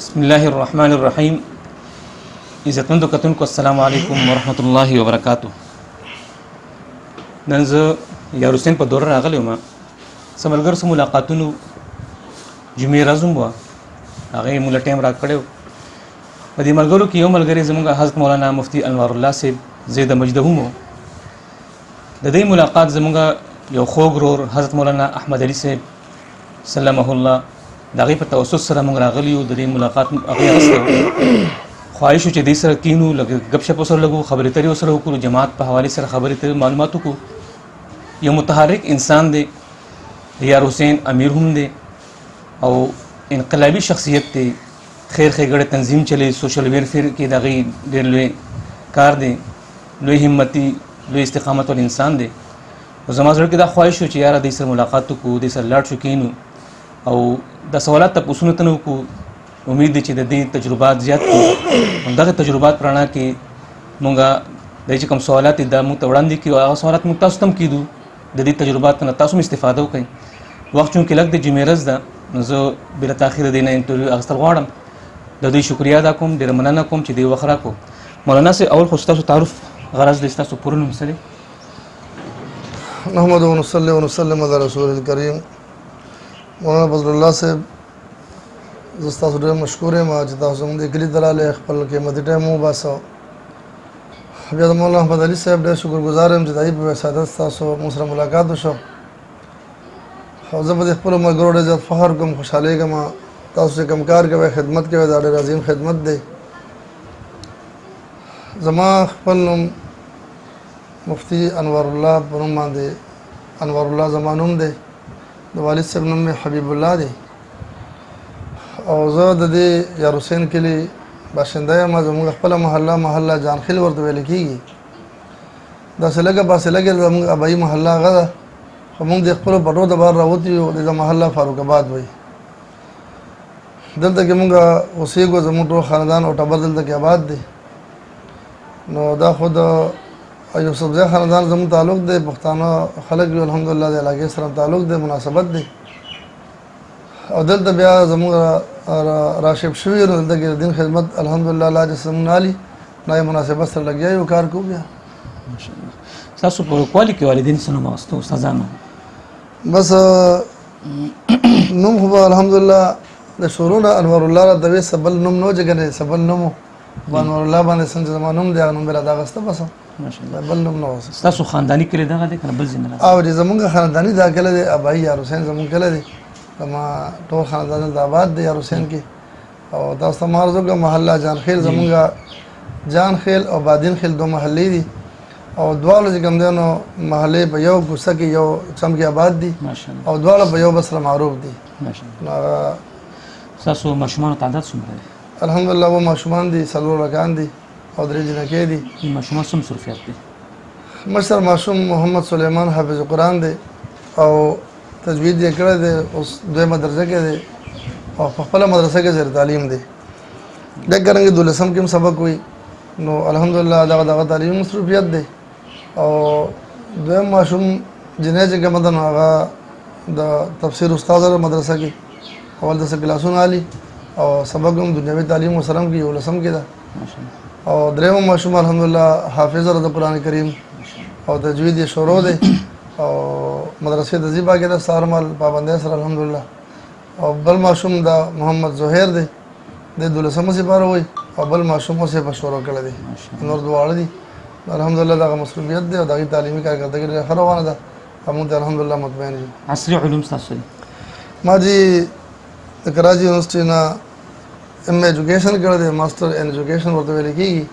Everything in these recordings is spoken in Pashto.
بسم الله الرحمن الرحیم. عزتمندو کتونکو السلام علیکم ورحمۃ الله وبرکاتہ. نن زه یار حسین په دوره راغلی وم. څه ملګرو سره ملاقاتونو جمعې ورځ هم وه، هغې موږ له ټایم راکړی و. په دې ملګرو کې یو ملګری زموږ حضرت مولانا مفتی انوار الله صاحب زید مجده هم و. د دې ملاقات زموږ یو خوږ ورور حضرت مولانا احمد علي صاحب سلمه الله د هغې په توسط سره موږ راغلي یو. د دې ملاقات هغې اخیستی و. خواهش و چې دې سره کینو، لږ ګپ شپ ورسره لګو، خبرې اترې ورسره وکړو، جماعت په حوالې سره خبرې اترې معلومات وکړو. یو متحرک انسان دی، یار حسین امیر هم دی او انقلابي شخصیت دی. خیر ښېګړې تنظیم چلی، سوشل ویلفیر کې د هغې ډېر لوی کار دی، لوی همتي لوی استقامت ول انسان دی. او زما زړه کې دا خواهش و چې یاره دې سره ملاقات وکړو، دې سره لاړ شو کینو او د سوالات تپوسونه ته نه وکړو. امید دی چې د دې تجربات زیات کړو. همدغه تجربات په رڼا کې مونږ د چې کوم سوالات دي دا مونږ ته وړاندې کړي او هغه سوالات مونږ تاسو ته هم کېدو. د دې تجربات نه تاسو هم استفاده وکړئ. وخت چونکې لږ د جمعې ورځ ده، نو زه بلا تاخیر د دې نه انټرویو اخیستل غواړم. د دوی شکریا ادا کوم، ډېره مننه کوم چې دې وخت راکړو. مولانا صاحب اول خو ستاسو تعارف غرض دی، ستاسو پوره نوم څه دی؟ نحمده ونصلي ونسلم علی رسول الکریم. مولانا فضل الله صاحب زه ستاسو ډېر مشکور یم چې تاسو زموږ دې کلي ته راغلئ، خپل قیمتي ټایم وباسه. بیا د مولانا احمد علي صاحب ډېر شکرګزار یم چې د هغې په وسادت ستاسو موږ سره ملاقات وشو. او زه په دې خپلو ملګرو ډېر زیات فخر کوم، خوشحالېږم. تاسو چې کوم کار کوئ، خدمت کوئ، دا ډېر عظیم خدمت دی. زما خپل نوم مفتی انوار الله په نوم باندې انوار الله زما نوم دی. د والد صاحب نوم مې حبیب الله دی او زه د دې یار حسین کلي باشنده یم. زموږ خپله محله جانخیل ورته ویل کېږي. داسې لږه فاصله کې زموږ ابایي محله هغه ده، خو موږ د خپلو پټو د بهر راوتي یو. دغه محله فاروق آباد وایي. دلته کې موږ اوسېږو، زموږ ټول خاندان او ټبر دلته کې آباد دی. نو دا خو د یوسفزی خاندان زموږ تعلق دی، پښتانه خلک یو الحمدلله د علاقې سره تعلق دی، مناسبت دی. او دلته بیا زموږ راشب شوي نو دلته کې د دین خدمت الحمدلله الله جسمونه علي نای مناسبت سره لګیا یو کار کوو. بیا ستاسو په ورکوالي کې والدین څه نوم واغسته استادانو؟ بس نوم خو به الحمدلله د شروع نه انوار الله راته وایي، څه بل نوم نه و چې کنې څه بل نوم و. په انوار الله باندې څنګه زما نوم دی هغه نوم مې راته اخیسته. بس بل نوم نه و. ستاسو خانداني کلی دغه دی که نه بل ځای نه راځي؟ او زمونږ خانداني دا کلی دی، ابایي یار حسین زمونږ کلی دی. زما ټول خاندان دلته آباد دی یار حسین کې. او تاسو ته عرض وکړم محله جانخیل زمونږ جانخیل او بادین خیل دو محلې دي او دواړه چې کوم دی نو محلې په یو کوڅه کې یو چم کې آباد دي او دواړه په یو بل سره معروف دي. ستاسو ماشومانو تعداد څومره دی؟ الحمدلله و ماشومان دي 4 رکان دي او 3 جنکې دي. ماشومان څه مصروفیت دي؟ مشر ماشوم محمد سلیمان حافظ قرآن دی او تجوید یې کړی دی، اوس 2 درجه کې دی او په خپله مدرسه کې زیر تعلیم دی. دګرنګې 12 کې هم سبق وي. نو الحمدلله دغه تعلیمي مصروفیت دی. او دویم ماشوم جنۍ چې کومه ده نو هغه د تفسیر استاد مدرسه کې اول 10 کلاسونه علي او سبق هم دنیوي تعلیم ورسره هم کې 11 کې ده. او درېیم ماشوم الحمدلله حافظ د قرآن کریم او تجوید یې شروع دی او مدرسې د زیبا کې د سارمل پابندۍ سره الحمدلله. او بل ماشوم د محمد زهیر دی، د 12مه سپاره وایي او بل ماشوم اوس یې په شروع کړی دی. نور دواړه دي الحمدلله. دغه مصروفیت دی او دغې تعلیمي کارکردګي ډېره ښه روانه ده او موږ ته الحمدلله مطمئن یو. عصري علوم ستاسو دي؟ ما جی د کراچي یونیورسټي نه ایم ایجوکیشن کړی دی، ماسټر ان ایجوکیشن ورته ویل کېږي.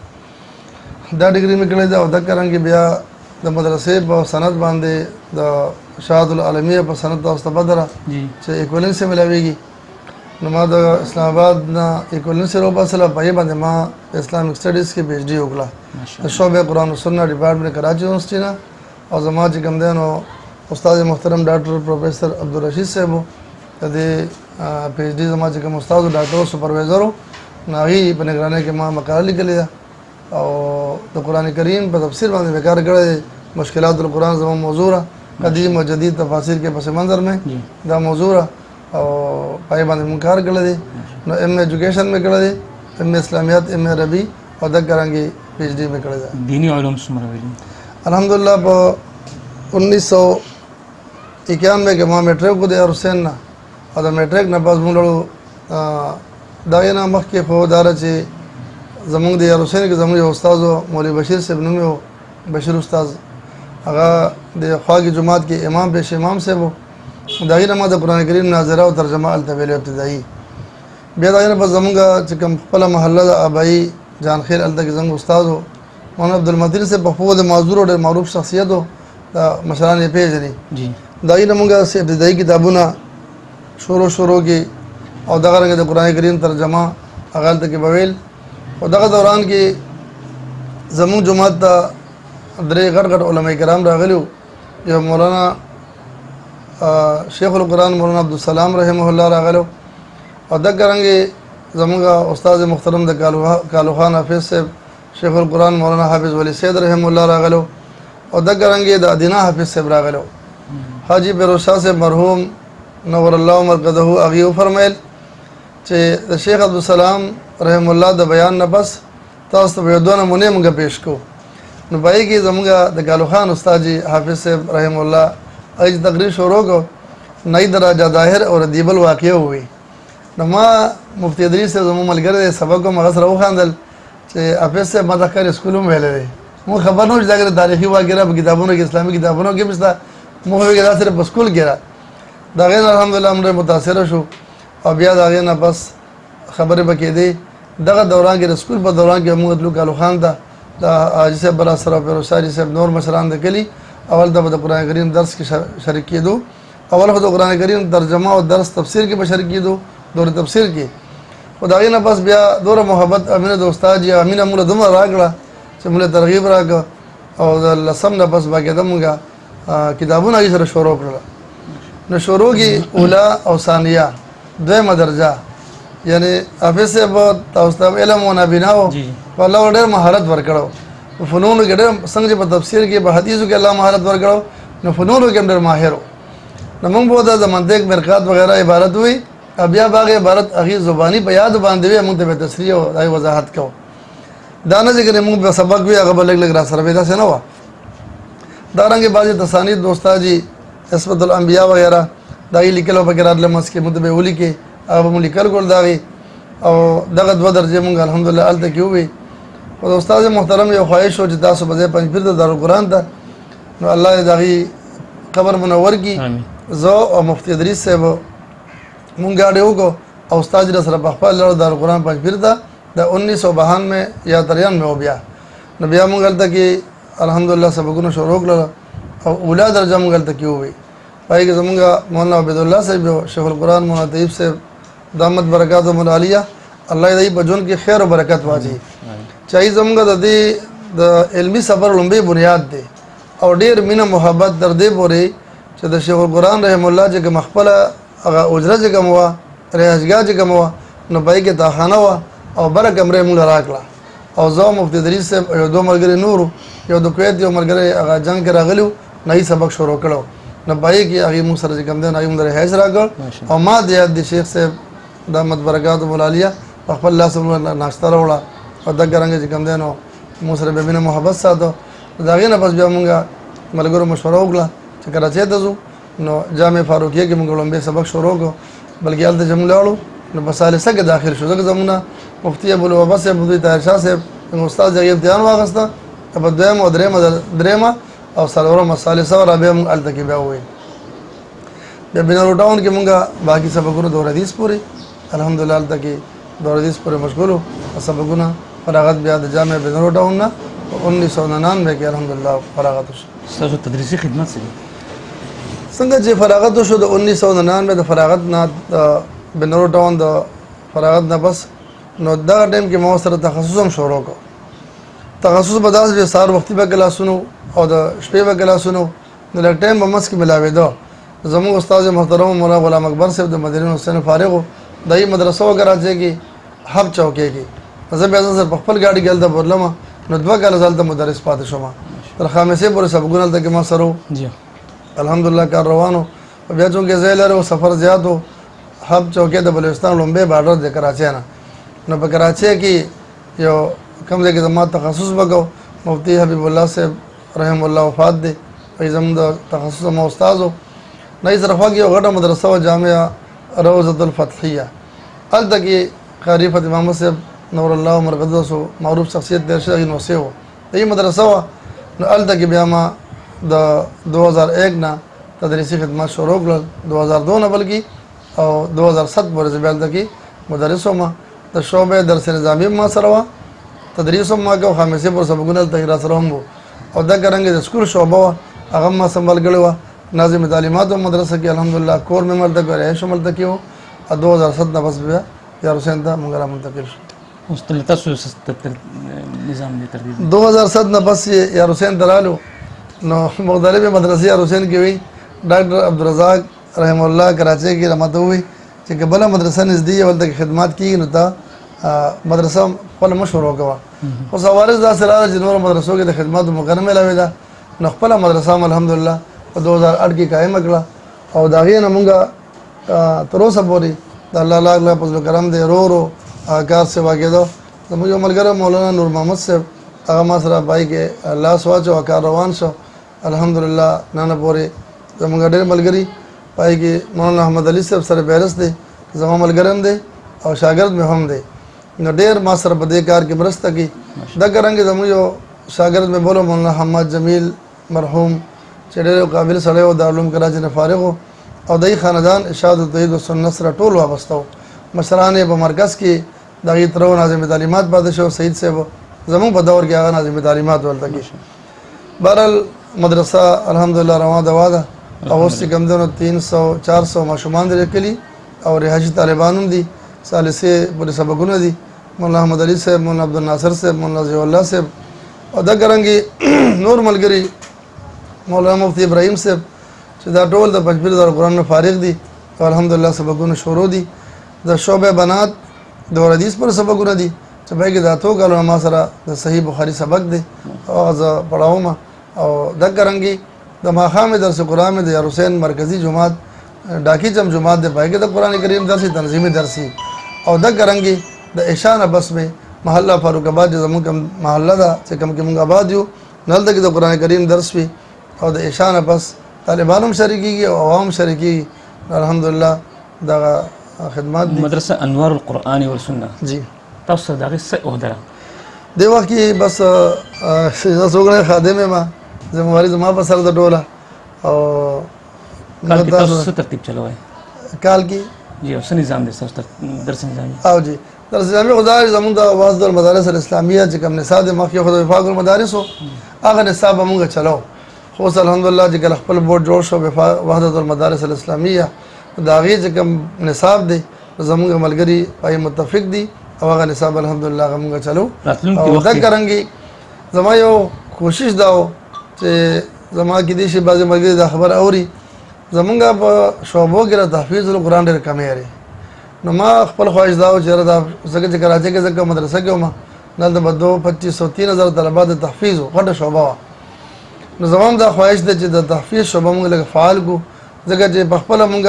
دا ډګري مې کړی دی او دقرنګې بیا د مدرسې په سند باندې د شهادت العالمیه په سند تاسو ته بدره چې ایکولنس یې ملاویږي. نو ما د اسلام آباد نه ایکولنس یې وباسله، په یې باندې ما اسلامک سټډیز کې پی ایچ ډي وکړه د شعبې قرآن و سنت ډپارټمنټ کراچي یونیورسټي نه. او زما چې کوم دی نو استاد محترم ډاکټر پروفیسر عبدالرشید صاحب د دې پی ایچ ډي زما چې کوم استاد ډاکټر سپروایزر و نو هغې په نگرانۍ کې ما مقاله لیکلې ده او د قرآن کریم په تفسیر باندې مې کار کړی دی. مشکلات القرآن زما موضوع ده، قدیم و جدید تفاسیر کے پس منظر میں دا موضوع او پای باندې مونږ کار کړی دی نو ایم ایجوکیشن مې کړی دی ایم اسلامیات ایم عربي او د ګرانګي پی ایچ ډي مې کړی دی دینی علوم څومره ویلي الحمدلله په 1991 کې ما میټریک کو دی اور حسین نه او د میټریک نه پس مونږ له دا نه مخکې په اداره چې زمونږ د یار حسین کې زمونږ یو استاد مولوی بشیر صاحب نوم یو بشیر استاد هغه د خواږه جماعت کې امام پیش امام صاحب دا غیر ما د قران کریم ناظره او ترجمه التویل ابتدایي بیا دا نه په زمونږ چې کوم خپل محله د ابای جان خیر الته کې زموږ استاد مولانا عبدالمتین صاحب په خو د معذور او معروف شخصیت د مشران یې پیژني جی دا غیر موږ ابتدایي کتابونه شروع کې او دغه رنګ د قران کریم ترجمه هغه ته کې بویل او دغه دوران کې زموږ جماعت ته درې غټ علماء کرام راغلیو یو مولانا شیخ القرآن مولانا عبدالسلام رحمه الله راغلو او دغه رنګ زموږ استاد محترم د کالو خان حافظ صاحب شیخ القرآن مولانا حافظ ولی سید رحمه الله راغلو او دغه رنګ د ادینا حافظ صاحب راغلو حاجی بیروز شاه صاحب مرحوم نور الله مرقده اغیو فرمایل چې د شیخ عبدالسلام رحم الله د بیان نه بس تاسو ته دوه نمونه موږ پیش کو نو پای کې زموږ د کالو خان استاد جی حافظ صاحب رحم الله اج تقریر شروع کو نئی درجه ظاهر او ردیبل واقع وي نو ما مفتی ادریس صاحب زموږ ملګری سبق کوم هغه سره وخاندل چې حافظ صاحب ما ذکر اسکولوم ویلې مو خبر نو چې دا تاریخي واقعه په کتابونو کې اسلامي کتابونو کې مستا مو هغه دا سره په اسکول کې را دا غیر الحمدلله موږ متاثر شو او بیا دا غیر نه بس خبره بکې دی دغه دوران کې اسکول په دوران کې موږ د کالو خان دا حاجی صاحب بلا سره په روساري صاحب نور مشران د کلی اول د قرآن کریم درس کې شریک کېدو اول خو د قرآن کریم ترجمه او درس تفسیر کې به شریک کېدو دور تفسیر کې او دا غیر نه بس بیا دور محبت امینه د استاد جی امینه موږ دومره راغله چې موږ ترغیب راک او د لسم نه بس باقي دموږه کتابونه یې سره شروع کړل نو شروع کې اوله او ثانیه دویمه درجه یعنی حافظ صاحب تاسو ته علم او نبیناو په الله ډېر مهارت ورکړو فنونو کې ډېر څنګه په تفسیر کې په حدیثو کې الله مهارت ورکړو نو فنونو کې ډېر ماهر نو موږ به د منطق مرقات وغیرہ عبارت وي بیا باغ عبارت اغي زبانی په یاد باندې وي موږ ته تشریح او دای وضاحت کوو دا نه ذکر موږ په سبق وی هغه بلګ لګ را سره ودا څه نه و دا رنګه بعضی تصانید دوستاجی اسمت الانبیاء وغیرہ دای لیکلو په قرار لمس کې متبه ولي کې هغه موږ لیکل کول داغي او دغه دوه درجه موږ الحمدلله الته کې وي او استاد محترم یو خواهش او چې تاسو به پنځ پیر د دارالقرآن ته نو الله دغه قبر منور کی زو او مفتی ادریس صاحب مونږ غاډیو کو او استاد سره په خپل دارالقرآن پنځ پیر ته د 1992 میں یا 93 میں بیا نو بیا مونږ الته کې الحمدلله سبقونه شروع کړل او اوله درجه مونږ الته کې وي پای کې زمونږ مولانا عبد الله صاحب شیخ القرآن مولانا طیب صاحب دامت برکاتهم العالیه الله دې په جون کې خیر او برکت واچي چای زمونږ د علمی سفر لومبي بنیاد دی او ډیر مینه محبت در دې پورې چې د شیخ القرآن رحم الله چې مخبله هغه اجره چې کوم وا رهاشګاه چې کوم وا نو پای کې تاخانه وا او بر کمرې مونږ راکړه او زه مفتی ادریس صاحب یو دوه ملګری نورو یو د کویت یو ملګری هغه جنگ کې راغلو نئی سبق شروع کړو نو پای کې هغه مو سره چې کوم دی نو موږ رهاش راکړ او ما د شیخ صاحب دامت برکاتهم العالیه خپل الله سبحانه ناشته راوړه او دغه رنګ چې کوم دی نو مو سره به مینه محبت ساتو دا غینه بس بیا مونږه ملګرو مشوره وکړه چې کراچۍ ته ځو نو جامع فاروقیه کې مونږ لومبه سبق شروع کو بلکې هلته چې مونږ لاړو نو په ثالثه کې داخل شو ځکه زمونه مفتی ابو الوهاب صاحب مفتی طاهر شاه صاحب استاد یې امتحان واغسته په دویمه او درېمه او څلورمه ثالثه او رابعه مونږ هلته کې بیا وویل بیا بینر ټاون کې مونږه باقي سبقونه دور حدیث پورې الحمدلله هلته کې دور حدیث پورې مشغول وو سبقونه فراغت بیا د جامع بینر ټاون نه 1999 کې الحمدلله فراغت شو تاسو تدریسي خدمت څنګه چې فراغت شو د 1999 د فراغت نه بنورو ټاون د فراغت نه بس نو دا ټیم کې مو سره تخصص هم شروع کو تخصص به داسې سار وختي به کلاسونو او د شپې به کلاسونو د لږ ټایم په منځ کې ملاوي دو زموږ استاد محترم مولانا غلام اکبر صاحب د مدینه حسین فارغ دای مدرسو کراچۍ کې حب چوکۍ کې زه بیا سره په خپل ګاډي ګل د بورلمه نو دوه کال زالته مدرس پاتې شوم تر خامسه پورې سبقونه تل کې ما سره جی الحمدلله کار روانو بیا چونکه زه لرو سفر زیات وو حب چوکۍ د بلوچستان لومبۍ بارډر د کراچۍ نه. نو په کراچۍ کې یو کوم ځای کې زما تخصص وکړو، مفتی حبیب الله صاحب رحم الله وفات دی، زموږ د تخصص زما استاد و. نه یې سره خوا کې یو غټه مدرسه وه جامعه روضة الفتحیه، هلته کې قاري فتح محمد صاحب نور الله مرقدس و معروف شخصیت تېر شوی نوسې و، د یې مدرسه وه. نو هلته کې بیا ما د 2001 نه تدریسي خدمات شروع کړل، 2002 نه بلکې او 2007 پورې زه بیا هلته کې مدرس وم. د شعبې درس نظامي ما سره وه، تدریس هم ما کوه، خامسې پورې سبقونه هلته کې را سره هم وو. او دغه رنګې د سکول شعبه وه هغه ما سنبال کړې وه. ناظم تعلیمات مدرسه کې الحمدلله کور مې ملته کړی، رهایش هم هلته کې و. 2007 نه بس بیا یار حسین ته موږ را منتقل شو. اوس تاسو نظام دی ترتیب 2007 نه بس یار حسین ته رالو. نو مختلفې مدرسې یار حسین کې وي. ډاکټر عبدالرزاق رحم الله کراچۍ کې رحمت وي چې که بله مدرسه نږدې یې ولته کې خدمات کېږي نو ته مدرسه خپله مه شروع کوه. خو سوارز داسې راغله چې نورو مدرسو کې د خدماتو موقع نه میلاوې ده، نو خپله مدرسه هم الحمدلله په 2008 کې قایمه کړه. او د هغې نه مونږ تر اوسه پورې د الله لاک فضل و کرم دی ورو ورو کار سیوا کېدو. زموږ یو ملګری مولانا نور محمد صاحب هغه ما سره پای کې لاس واچو او کار روان شو الحمدلله. نن پورې زموږ ډېر ملګري پای کې مولانا احمد علي صاحب سره بیرس دی، زما ملګری هم دی او شاګرد مې هم دی. نو ډېر ما سره په دې کار کې مرسته کوي. دغه رنګې زموږ یو شاګرد مې بولو مولانا حماد جمیل مرحوم چې ډېر قابل سړی و، دارالعلوم کراچۍ نه فارغ و او د خاندان ارشاد التوحید و سنت سره ټول وابسته و. مشران یې په مرکز کې د هغې تره و ناظم تعلیمات پاتې شو، سعید صاحب زموږ په دور کې هغه ناظم تعلیمات ورته کې. بهرحال مدرسه الحمدلله روان دوا ده او اوس چې کوم دی نو 300-400 ماشومان دي لیکلي او رهایشي طالبان هم دي، ثالثې پورې سبقونه دي. مولانا احمد علي صاحب، مولانا عبدالناصر صاحب، مولانا ضیاء الله صاحب او دغه رنګې نور ملګري مولانا مفتی ابراهیم صاحب چې دا ټول د پنځپیر دارالقرآن نه فارغ دي او الحمدلله سبقونه شروع دي. د شعبې بنات د حدیث پر سبقونه دي چې پای کې دا اتو کالونه ما سره د صحیح بخاري سبق دی او هغه زه پړاوم. او دغه رنګې د ماښامې درس قرآن مې د یار حسین مرکزي جومات ډاکی چم جومات دی، پای کې د قرآن کریم درسي تنظیمي درسي. او دغه رنګې د عشاء نه بس مې محله فاروق آباد چې زموږ کوم محله ده چې کوم کې موږ آباد یو نو هلته کې د قرآن کریم درس وي او د عشاء نه بس طالبان هم شریکېږي او عوام شریکېږي. الحمدلله دغه خدمات دي. مدرسه انوار القرآن والسنه جی تاسو دغه څه عہده ده؟ دې وخت کې بس زه څوګړی خادم یم، ذمہواري زما په سر ده ټوله. او کال کې تاسو څه ترتیب چلوئ؟ کال کې جی او څه نظام دی تاسو درس نظامي؟ او جی درس نظامي خو دا زموږ د واسطه المدارس الاسلامیه چې کوم نصاب د مخکې خو د وفاق المدارس و هغه نصاب به مونږ چلو. خو اوس الحمدلله چې کله خپل بورډ جوړ شو وحدت المدارس الاسلامیه د هغې چې کوم نصاب دی زموږ ملګري پای متفق دي او هغه نصاب الحمدلله هغه مونږ چلو. او دغه رنګې زما یو کوشش دا و چې زما کېدای شي بعضې ملګري دا خبر اوري زمونږ په شعبو کې د تحفیظ القرآن ډېر کمی لري. نو ما خپل خواهش دا و چې یاره دا ځکه چې کراچۍ کې زه کوم مدرسه کې وم دلته به 2-25-3,000 طلبات د تحفیظ و، غټه شعبه وه. نو زما هم دا خواهش ده چې د تحفیظ شعبه مونږ لږ فعال کړو، ځکه چې په خپله مونږ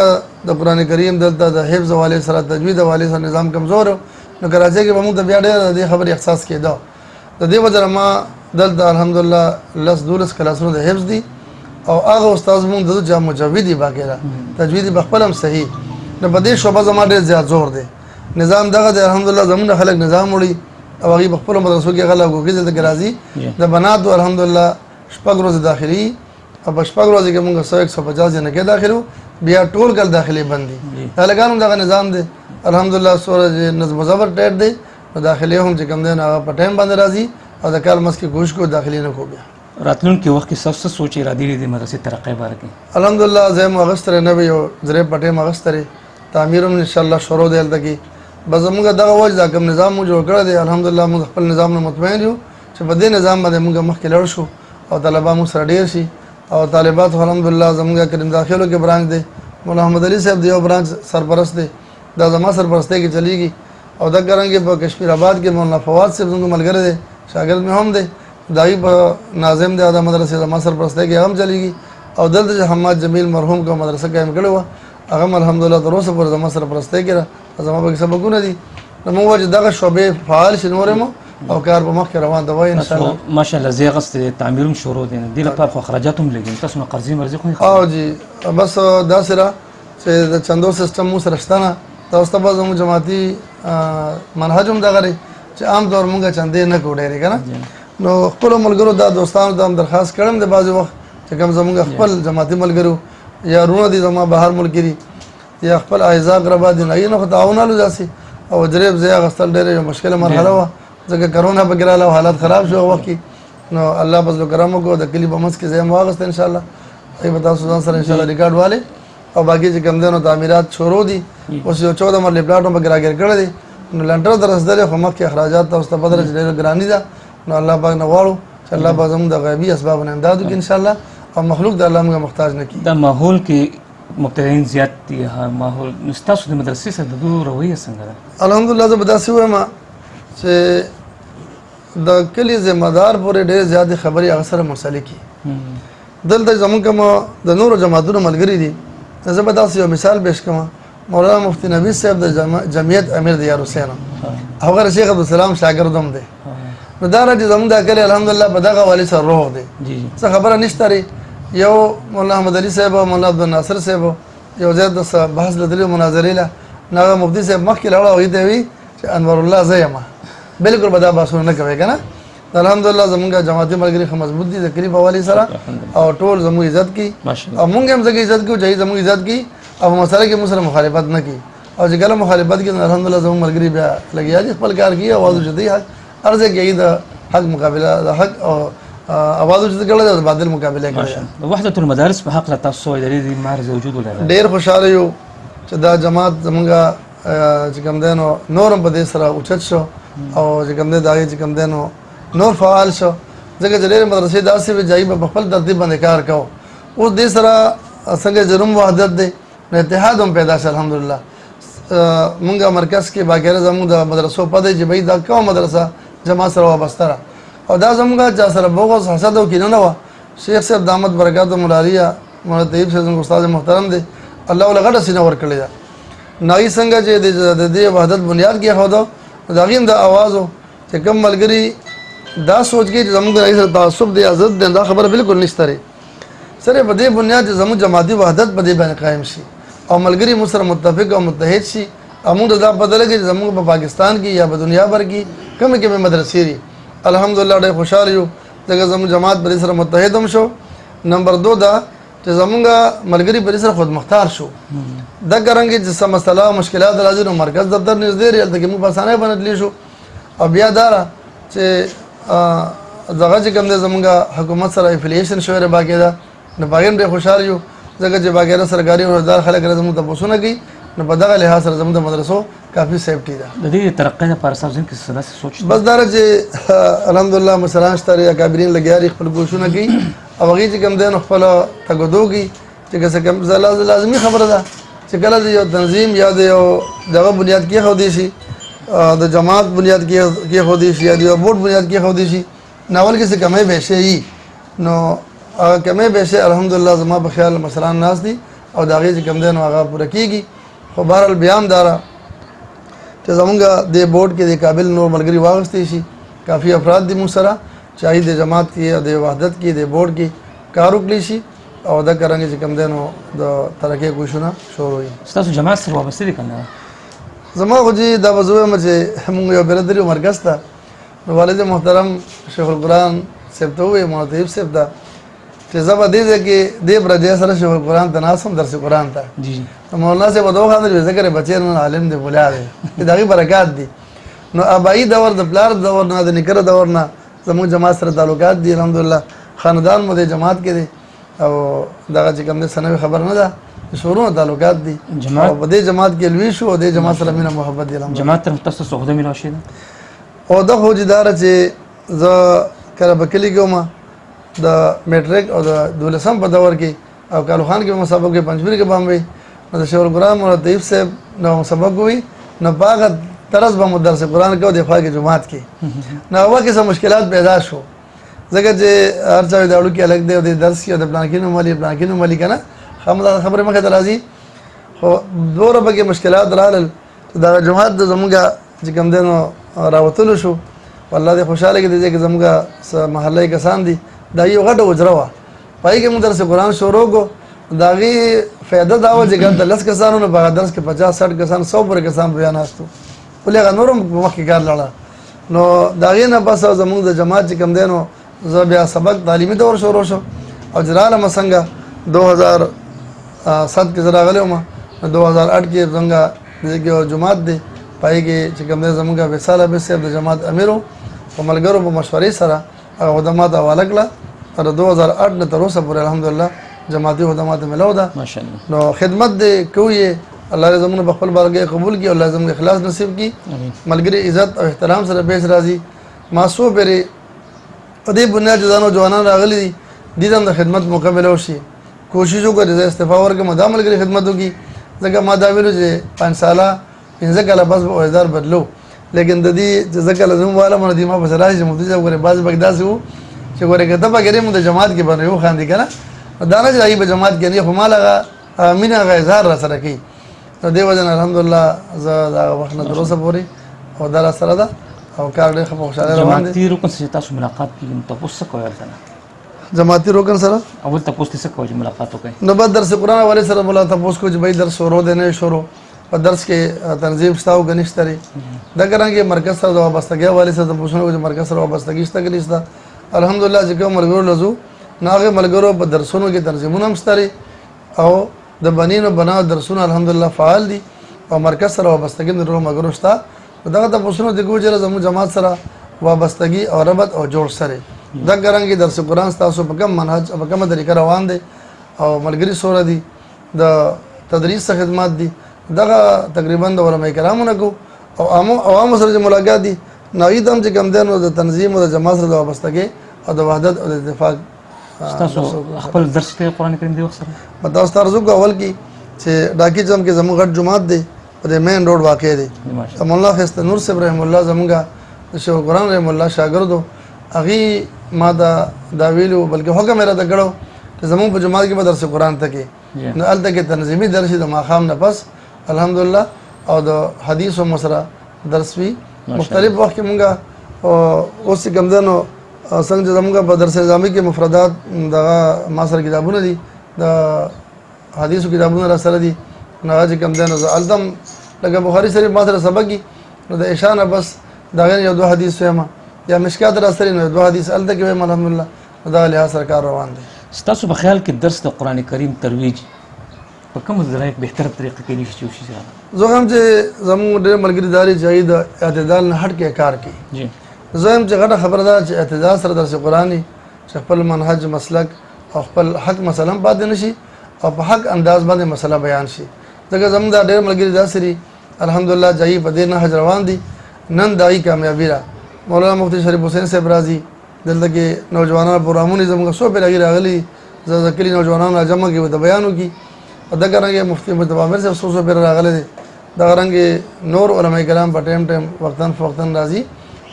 د قرآن کریم دلته د حفظ حوالې سره تجوید حوالې سره نظام کمزور و. نو کراچۍ کې به مونږ ته بیا ډېر د دې خبرې احساس کېده. د دې وجه نه ما دلته الحمدلله 10-12 کلاسونه د حفظ دي او هغه استاد مونږ د چې مجوید دي باقاعده تجوید به خپل هم صحیح. نو په دې شعبه زما ډېر زیات زور دی. نظام دغه دی الحمدلله زمونږ خلک نظام وړي او هغې په خپلو مدرسو کې هغه لاګوګي دلته کې راځي. د بناتو الحمدلله 6 ورځې داخلي او په 6 ورځې کې مونږ 100-150 جنه کې داخلو، بیا ټول کل داخلي بند دي. د هلکانو دغه نظام دی الحمدلله. سوره نظم مظفر ټیټ دی نو داخلي هم چې کوم دی نو هغه په ټایم باندې راځي او د کال مس کې کوشش کو داخلي نه کو. بیا راتلونکي وخت کې څه سوچ ارادې دي د مدرسې ترقۍ باره کې؟ الحمدلله زه هم اغوستی نه وي او زرې پټې هم اغوستی تعمیر هم انشاءالله شروع دی هلته کې. بس زموږ دغه وجه دا کوم نظام مو جوړ کړی دی الحمدلله موږ خپل نظام نه مطمئن یو چې په دې نظام باندې موږ مخکې لاړ شو او طلبه موږ سره ډېر شي. او طالبات الحمدلله زموږ کریم داخلو کې برانچ دی، مولانا محمد علي صاحب د یو برانچ سرپرست دی، دا زما سرپرستۍ کې چلیږي. او دغه رنګې په کشمیر آباد کې مولانا فواد صاحب زموږ ملګری دی، شاګرد مې هم دی، د هغې په ناظم دی د مدرسې زما سرپرستۍ کې هم چلیږي. او دلته چې حماد جمیل مرحوم کوم مدرسه قایم کړې وه هغه الحمدلله تر اوسه پورې زما سره پرستی کړه زما پکې سبقونه دي نو موږ وایو چې دغه شعبې فعال شي نورې مو او کار په مخکې روان دی وایي ان شاء الله ماشاءالله زی غست تعمیرون شروع دي دي لپاره خو اخراجات هم لګي تاسو نو قرضې مرزي خو او جی بس دا سره چې د چندو سیستم مو سره شته نه تاسو ته به زموږ جماعتي منهج هم دغه دی چې عام طور مونږ چندې نه کوو ډېرې که نه نو خپلو ملګرو دا دوستانو ته هم درخواست کړم د بعضې وخت چې کوم زمونږ خپل جماعتي ملګرو یا رونه دي زما بهر ملکي دي یا خپل اعزا اقربا دي نو هغې نه خو تعاونالو داسې او جریب ځای اخیستل ډېره یو مشکله مرحله وه ځکه کرونا پکې راغله او حالات خراب شو هغه وخت کې نو الله فضل و کرم وکړو د کلي په منځ کې ځای مو واخیسته انشاءالله هغې به تاسو ځان سره انشاءالله ریکارډ والې او باقي چې کوم دی نو تعمیرات شروع دي اوس یو 14 مرلې پلاټ هم پکې راګیر کړی دی نو لنډر در رسېدلی خو مخکې اخراجات تاسو ته پته ده چې ډېره ګراني ده نو الله پاک نه غواړو چې الله به زموږ د غیبي اسبابو نه امداد وکړي انشاءالله او مخلوق د الله موږ محتاج نه کړي دا ماحول کې مبتدئین زیات دي ماحول نو ستاسو د مدرسې سره د دوی رویه څنګه ده الحمدلله زه به داسې وایم چې د کلي ذمه دار پورې ډېرې زیاتې خبرې هغه سره منسلکي دلته زموږ کوم د نورو جماعتونو ملګري دي زه به داسې یو مثال پیش کوم مولانا مفتی نبی صاحب د جمعیت امیر دی یار حسین هغه شیخ عبدالسلام شاګرد هم دی نو دا راځي زموږ د کلي الحمدلله په دغه والي سره روح دی څه خبره نشته یو مولانا احمد علي صاحب او مولانا عبدالناصر صاحب یو ځای د بحث لیدلي مناظرې له نو مفتی صاحب مخکې لاړه هغوی ته وي چې انور الله زه یم بالکل به دا بحثونه نه کوئ که نه الحمدلله زمونږ جماعتي ملګري ښه مضبوط دي د کلي په والي سره او ټول زموږ عزت کوي او مونږ هم ځکه عزت کوو چې هغوی زموږ عزت کوي او په مسله کې مونږ سره مخالفت نه کوي او چې کله مخالفت کوي نو الحمدلله زموږ ملګري بیا لګیا دي خپل کار کوي اواز اوچتوي حق هر ځای کې هغوی د حق مقابله د حق او اواز اوچت کړی دی او د باطل مقابله یې کړې ده وحدة المدارس په حق له تاسو وایي د دې معرض وجود ولري ډېر خوشحاله یو چې دا جماعت زمونږ چې کوم دی نو نور هم په دې سره اوچت شو او چې کوم دی د هغې چې کوم دی نو نور فعال شو ځکه چې ډېرې مدرسې داسې وې چې هغوی به په خپل ترتیب باندې کار کوو اوس دې سره څنګه چې روم وحدت دی نو اتحاد هم پیدا شو الحمدلله مونږ مرکز کې باقاعده زموږ د مدرسو پته چې بهی دا کومه مدرسه جماعت سره وابسته ده او دا زموږ چا سره بغض حسد او کینه نه وه شیخ صاحب دامت برکات ملاریه مولانا طیب صاحب زموږ استاد محترم دی الله ولې غټه سینه ورکړې ده نو هغوی څنګه چې د دې وحدت بنیاد کېښوده نو د هغوی هم دا اواز و چې کوم ملګري دا سوچ کې چې زموږ د هغوی سره تعصب دی عزت دی دا خبره بالکل نشته دی سره په دې بنیاد چې زموږ جماعتي وحدت په دې باندې قایم شي او ملګري موږ سره متفق او متحد شي او موږ ته دا پته لګي چې زموږ په پاکستان کې یا په دنیا بھر کې کومې کومې مدرسې دي الحمدلله ډېر خوشحال یو ځکه زموږ جماعت په دې سره متحد هم شو نمبر 2 دا چې زموږ ملګري په دې سره خود مختار شو دغه رنګ چې څه مسله او مشکلات راځي نو مرکز دفتر نږدې دی هلته کې موږ په اسانۍ باندې تللی شو او بیا دا چې دغه چې کوم دی زموږ حکومت سره افیلیشن شوی دی باقاعده نو په هغې هم ډېر خوشحال یو ځکه چې باقاعده سرکاري روزګار خلک زموږ تپوسونه کوي نو په دغه لحاظ سره زموږ د مدرسو کافي سیفټي ده د دې ترقۍ لپاره ستاسو ذهن کې څه داسې سوچ بس دا چې الحمدلله مشران شته دي اکابرین لګیا دي خپل کوششونه کوي او هغوی چې کوم دی نو خپله تګدو کوي چې که څه کوم لازمي خبره ده چې کله د یو تنظیم یا د یو دغه بنیاد کېښودی شي د جماعت بنیاد کېښودی شي یا د یو بورډ بنیاد کېښودی شي نو اول کې څه کمی بیشې وي نو هغه کمی بیشې الحمدلله زما په خیال مشران ناست دي او د هغې چې کوم دی نو هغه پوره کېږي خو بهرحال بیا هم دا چې زمونږ دې بورډ کې د قابل نور ملګري واغوستی شي کافي افراد دي موږ سره چې هغوی د جماعت کې د وحدت کې د بورډ کې کار وکړي شي او دغه رنګې چې کوم دی نو د ترقۍ کوششونه شروع وي ستاسو جماعت سره وابسته دي که نه زما خو چې دا به زه وایم چې مونږ یو برادري مرکز ته نو والد محترم شیخ القرآن صاحب ته ووایي مولانا طیب صاحب ته چې زه به دې ځای کې دې برادرۍ سره شیخ القرآن ته ناست هم درس قرآن ته مولانا صاحب ورته وخندل ذکر بچی نن عالم دی بولا دی د هغې برکات دي نو ابایي دور د پلار دور نه د نیکه دور نه زموږ جماعت سره تعلقات دي الحمدلله خاندان مو د جماعت کې دی او دغه چې کوم دی ثانوي خبر نه ده شروع تعلقات دي او په دې جماعت کې لوی شو او دې جماعت سره مینه محبت دی جماعت طرف تاسو څه عہده میلاو شوې ده عہده خو چې داره چې زه کله په کلي کې وم د میټریک او د 12 په دور کې او کالو خان کې به سبق کې پنځپیر کې به هم وي نو د شیخ القرآن مولانا طیب صاحب نو سبق وي نو په هغه طرز به مو درس قرآن کوو د خوا کې جماعت کې نو هغه کې څه مشکلات پیدا شو ځکه چې هر چا د اړو کې الګ دی او د درس کې او د پلان کې نوم ولي پلان کې نوم ولي که نه خبرې مخې ته راځي خو دوره پکې مشکلات رالل دا جماعت د زمونږه چې کوم دی نو راوتلو شو والله دې خوشحاله کې دی چې زمونږه محلي کسان دي دا یو غټه حجره وه پای کې موږ درس قرآن شروع کو د هغې فایده دا وه چې ګڼ د 10 کسانو نه په هغه درس کې 50-60 کسان 100 پورې کسان بیا ناست وو ولې هغه نور هم مخکې کار لاړه نو د هغې نه بس زمونږ د جماعت چې کوم دی نو زه بیا سبق تعلیمي دور شروع شو او چې رالم څنګه 2007 کې زه راغلی وم 2008 کې زمونږ د جماعت دی پای کې چې کوم دی زمونږ وصال احمد صاحب د جماعت امیر و په ملګرو په مشورې سره هغه خدمات حواله کړه تر 2008 نه تر اوسه پورې الحمدلله جماعتي خدمات ملو ده ماشاءالله نو خدمت دې کوی الله دې زموږ په خپل بارګه قبول کړي او الله زموږ اخلاص نصیب کړي ملګری عزت او احترام سره پیش راځي ماسو پرې په دې بنیاد ځانو جوانان راغلي دي دې د خدمت مکمل وشي کوشش وکړي چې استعفا ورکړم دا ملګری خدمت وکړي ځکه ما دا ویلو چې 5 ساله 15 کاله بس به وزار بدلو لیکن د دې ځکه لازم والا مونږ دې ما په سره چې مفتي صاحب غره باز بغداد سو چې غره کته په ګرې مونږ د جماعت کې باندې یو خاندي کنه دا نه چې په جماعت کې نه خو مالغه امینه غ اظهار را سره کوي نو دی وجه الحمدلله زه دا وخت نه دروسه پوری او دا سره ده او کار ډېر خوشاله روان دي جماعتي رکن سره تاسو ملاقات کیږي تاسو کوی ورته جماعتي رکن سره اول تاسو څه کوی ملاقات وکړي نو بعد درس قرآن والے سره ملاقات تاسو کو چې به درس شروع دی نه شروع په درس کې تنظیم شتاو غنښتري دا ګرانګي مرکز سره وابستګي والے سره پوښتنه کوي مرکز سره وابستګي شته کلیستا الحمدلله چې کوم مرګرو لزو ناغه ملګرو په درسونو کې تنظیمونه هم ستري او د بنینو بنا درسونه الحمدلله فعال دي او مرکز سره وابستګي نورو ملګرو شته دا د پوښتنو د ګوجره زمو جماعت سره وابستګي او ربط او جوړ سره دا ګرانګي درس قرآن تاسو په کوم منهج په کومه طریقه روان دي او ملګری سره دي د تدریس خدمات دي دغه تقریبا د علماء کرامو نه کو او عوام سره ملاقات دي نوید هم چې کوم دی نو د تنظیم او د جماعت سره وابستګي او د وحدت او د اتفاق تاسو خپل درس کې قرآن کریم دی وسره متاسو تاسو کو اول کې چې ډاکی جام کې زموږ غټ جماعت دی په مین روډ واقع دی مولانا خست نور صاحب رحم الله زموږه شیخ قرآن رحم الله شاګردو اغي ما دا ویلو بلکې حکم را دګړو چې زموږ په جماعت کې به درس قرآن ته کې نو الته کې تنظیمي درس د ماخام نه پس الحمدلله او د حدیث او مسره درس وی مختلف وخت کې مونږه اوس کوم دنو څنګه زموږ په درس نظامی کې مفردات دغه ما سره کتابونه دي د حدیثو کتابونه را سره دي نو چې کوم دنو الدم لکه بخاری شریف ما سره سبق کی نو د اشانه بس دغه یو دوه حدیث وایم یا مشکات را سره نو دوه حدیث الته کې وایم الحمدلله دا له سرکار روان دي تاسو په خیال کې درس د قرآن کریم ترویج په کوم ځای بهتره طریقه کې نشي وشي زه هم چې زموږ ډېر ملګري داري چې د اعتدال نه هټ کې کار کوي جی زه هم چې غټه خبره ده چې اعتدال سره درس قرآني چې خپل منهج مسلک او خپل حق مثلا پاتې نشي او په حق انداز باندې مسله بیان شي ځکه زموږ دا ډېر ملګري داسري الحمدلله جاي په دې نه روان دي نن دای کامیابی را مولانا مفتی شریف حسین صاحب راضي دلته کې نوجوانانو پروګرامونه زموږ سو په راغلي ځکه نوجوانانو راجمه کې د بیانو کې دا څنګه مفتی متوامر صاحب سوسو پر راغله دي دا څنګه نور علماء کرام په ټیم وقتن راځي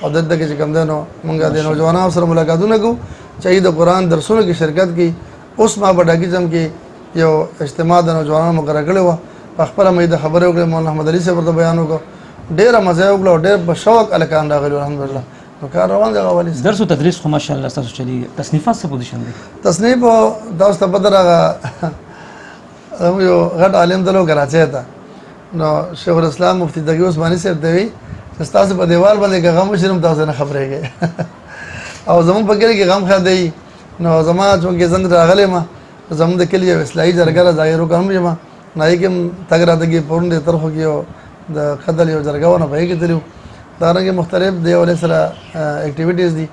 او دغه کې کوم دنو مونږه د نوجوانانو سره ملاقاتونه کو چې د قرآن درسونو کې شرکت کی اوس ما په ډاګی جم کې یو اجتماع د نوجوانانو مقرره کړو په خپل مې د خبرو کړې مولانا احمد علي صاحب ورته بیان وکړ ډېر مزه وکړو ډېر په شوق الکان راغلی الحمدلله نو کار روان دی غوالي درس او تدریس خو ماشاءالله تاسو چلی تصنیفات څه پوزیشن دي تصنیف دا اوس ته بدرغه یو غټ عالم دلو کراچۍ ته نو شیخ الاسلام مفتی دغه عثماني صاحب دی چې تاسو په دیوال باندې غم شرم تاسو نه خبرېږي او زمون په کې غم خا دی نو زما چې زند راغله ما زمون د کلی اصلاحي جرګه ظاهر کوم یم نه کوم تګرا دغه پورن دي طرفو کې د خدل یو جرګاونه به کې تلو دا رنګ مختلف دی ول سره اکټیویټیز دي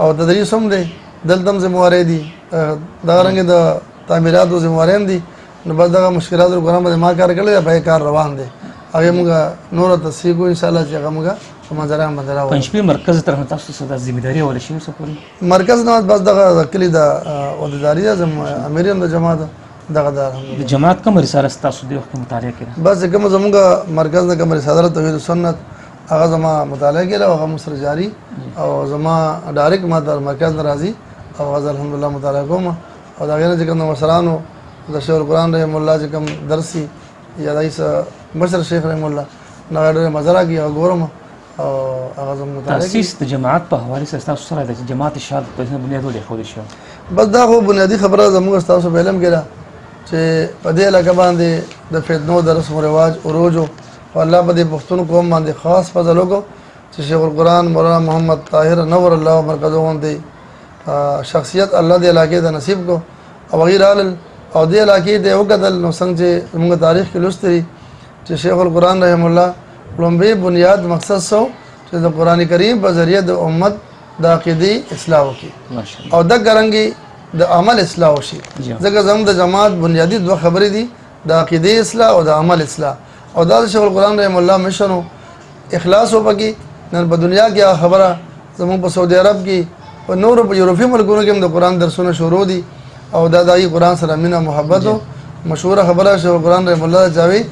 او تدریس هم دی دلتم زموارې دي دا رنګ د تعمیرات او زموارې دي نو بعد دا مشکلات وګورم ما کار کړل به کار روان دي هغه موږ نور تصحیح کو ان شاء الله چې هغه موږ سمجھره مدرا و پنځپیر مرکز طرف تاسو څه د ځمېداري ول شي څه پوری مرکز نه بس دغه کلی د وداداری اعظم امیرین د جماعت دغه د جماعت کوم رساله تاسو د وخت مطالعه کړه بس کوم زموږ مرکز نه کوم رساله توحید سنت هغه زما مطالعه کړه او هغه مسر جاری او زما ډایرک ما در مرکز ناراضي او غزل الحمدلله مطالعه کوم او دا غیر چې کوم وسرانو د شیخ القرآن رحم الله چې کوم درسي یا دای مشر شیخ رحم الله نو ډېر مزه راکړي او ګورم او هغه زموږ مطالعه تاسیس د جماعت په حواله سره تاسو سره د جماعت شاد په بنیاد ولې شو بس دا خو بنیادی خبره زموږ تاسو په علم کې ده چې په دې علاقه باندې د فتنو د رسم و رواج عروج او الله په دې پښتون قوم باندې خاص فضل وکړو چې شیخ القرآن مولانا محمد طاهر نور الله مرکزو باندې شخصیت الله دې علاقې ته نصیب کو او غیر ال او دې علاقې ته وکړل نو څنګه چې موږ تاریخ کې لوستري چې شیخ القرآن رحم الله لومبي بنیاد مقصد سو چې د قرآن کریم په ذریعه د امت د عقیدې اصلاح وکړي او د ګرنګي د عمل اصلاح وشي ځکه زموږ د جماعت بنیادی دوه خبرې دي د عقیدې اصلاح او د عمل اصلاح او دا شیخ القرآن رحم الله مشنو اخلاص وکړي نن په دنیا کې خبره زموږ په سعودي عرب کې او نور په یورپی ملکونو کې هم د قرآن درسونه شروع دي او دا دای قرآن سره مینه محبت او مشهور خبره شیخ القرآن رحم الله چاوي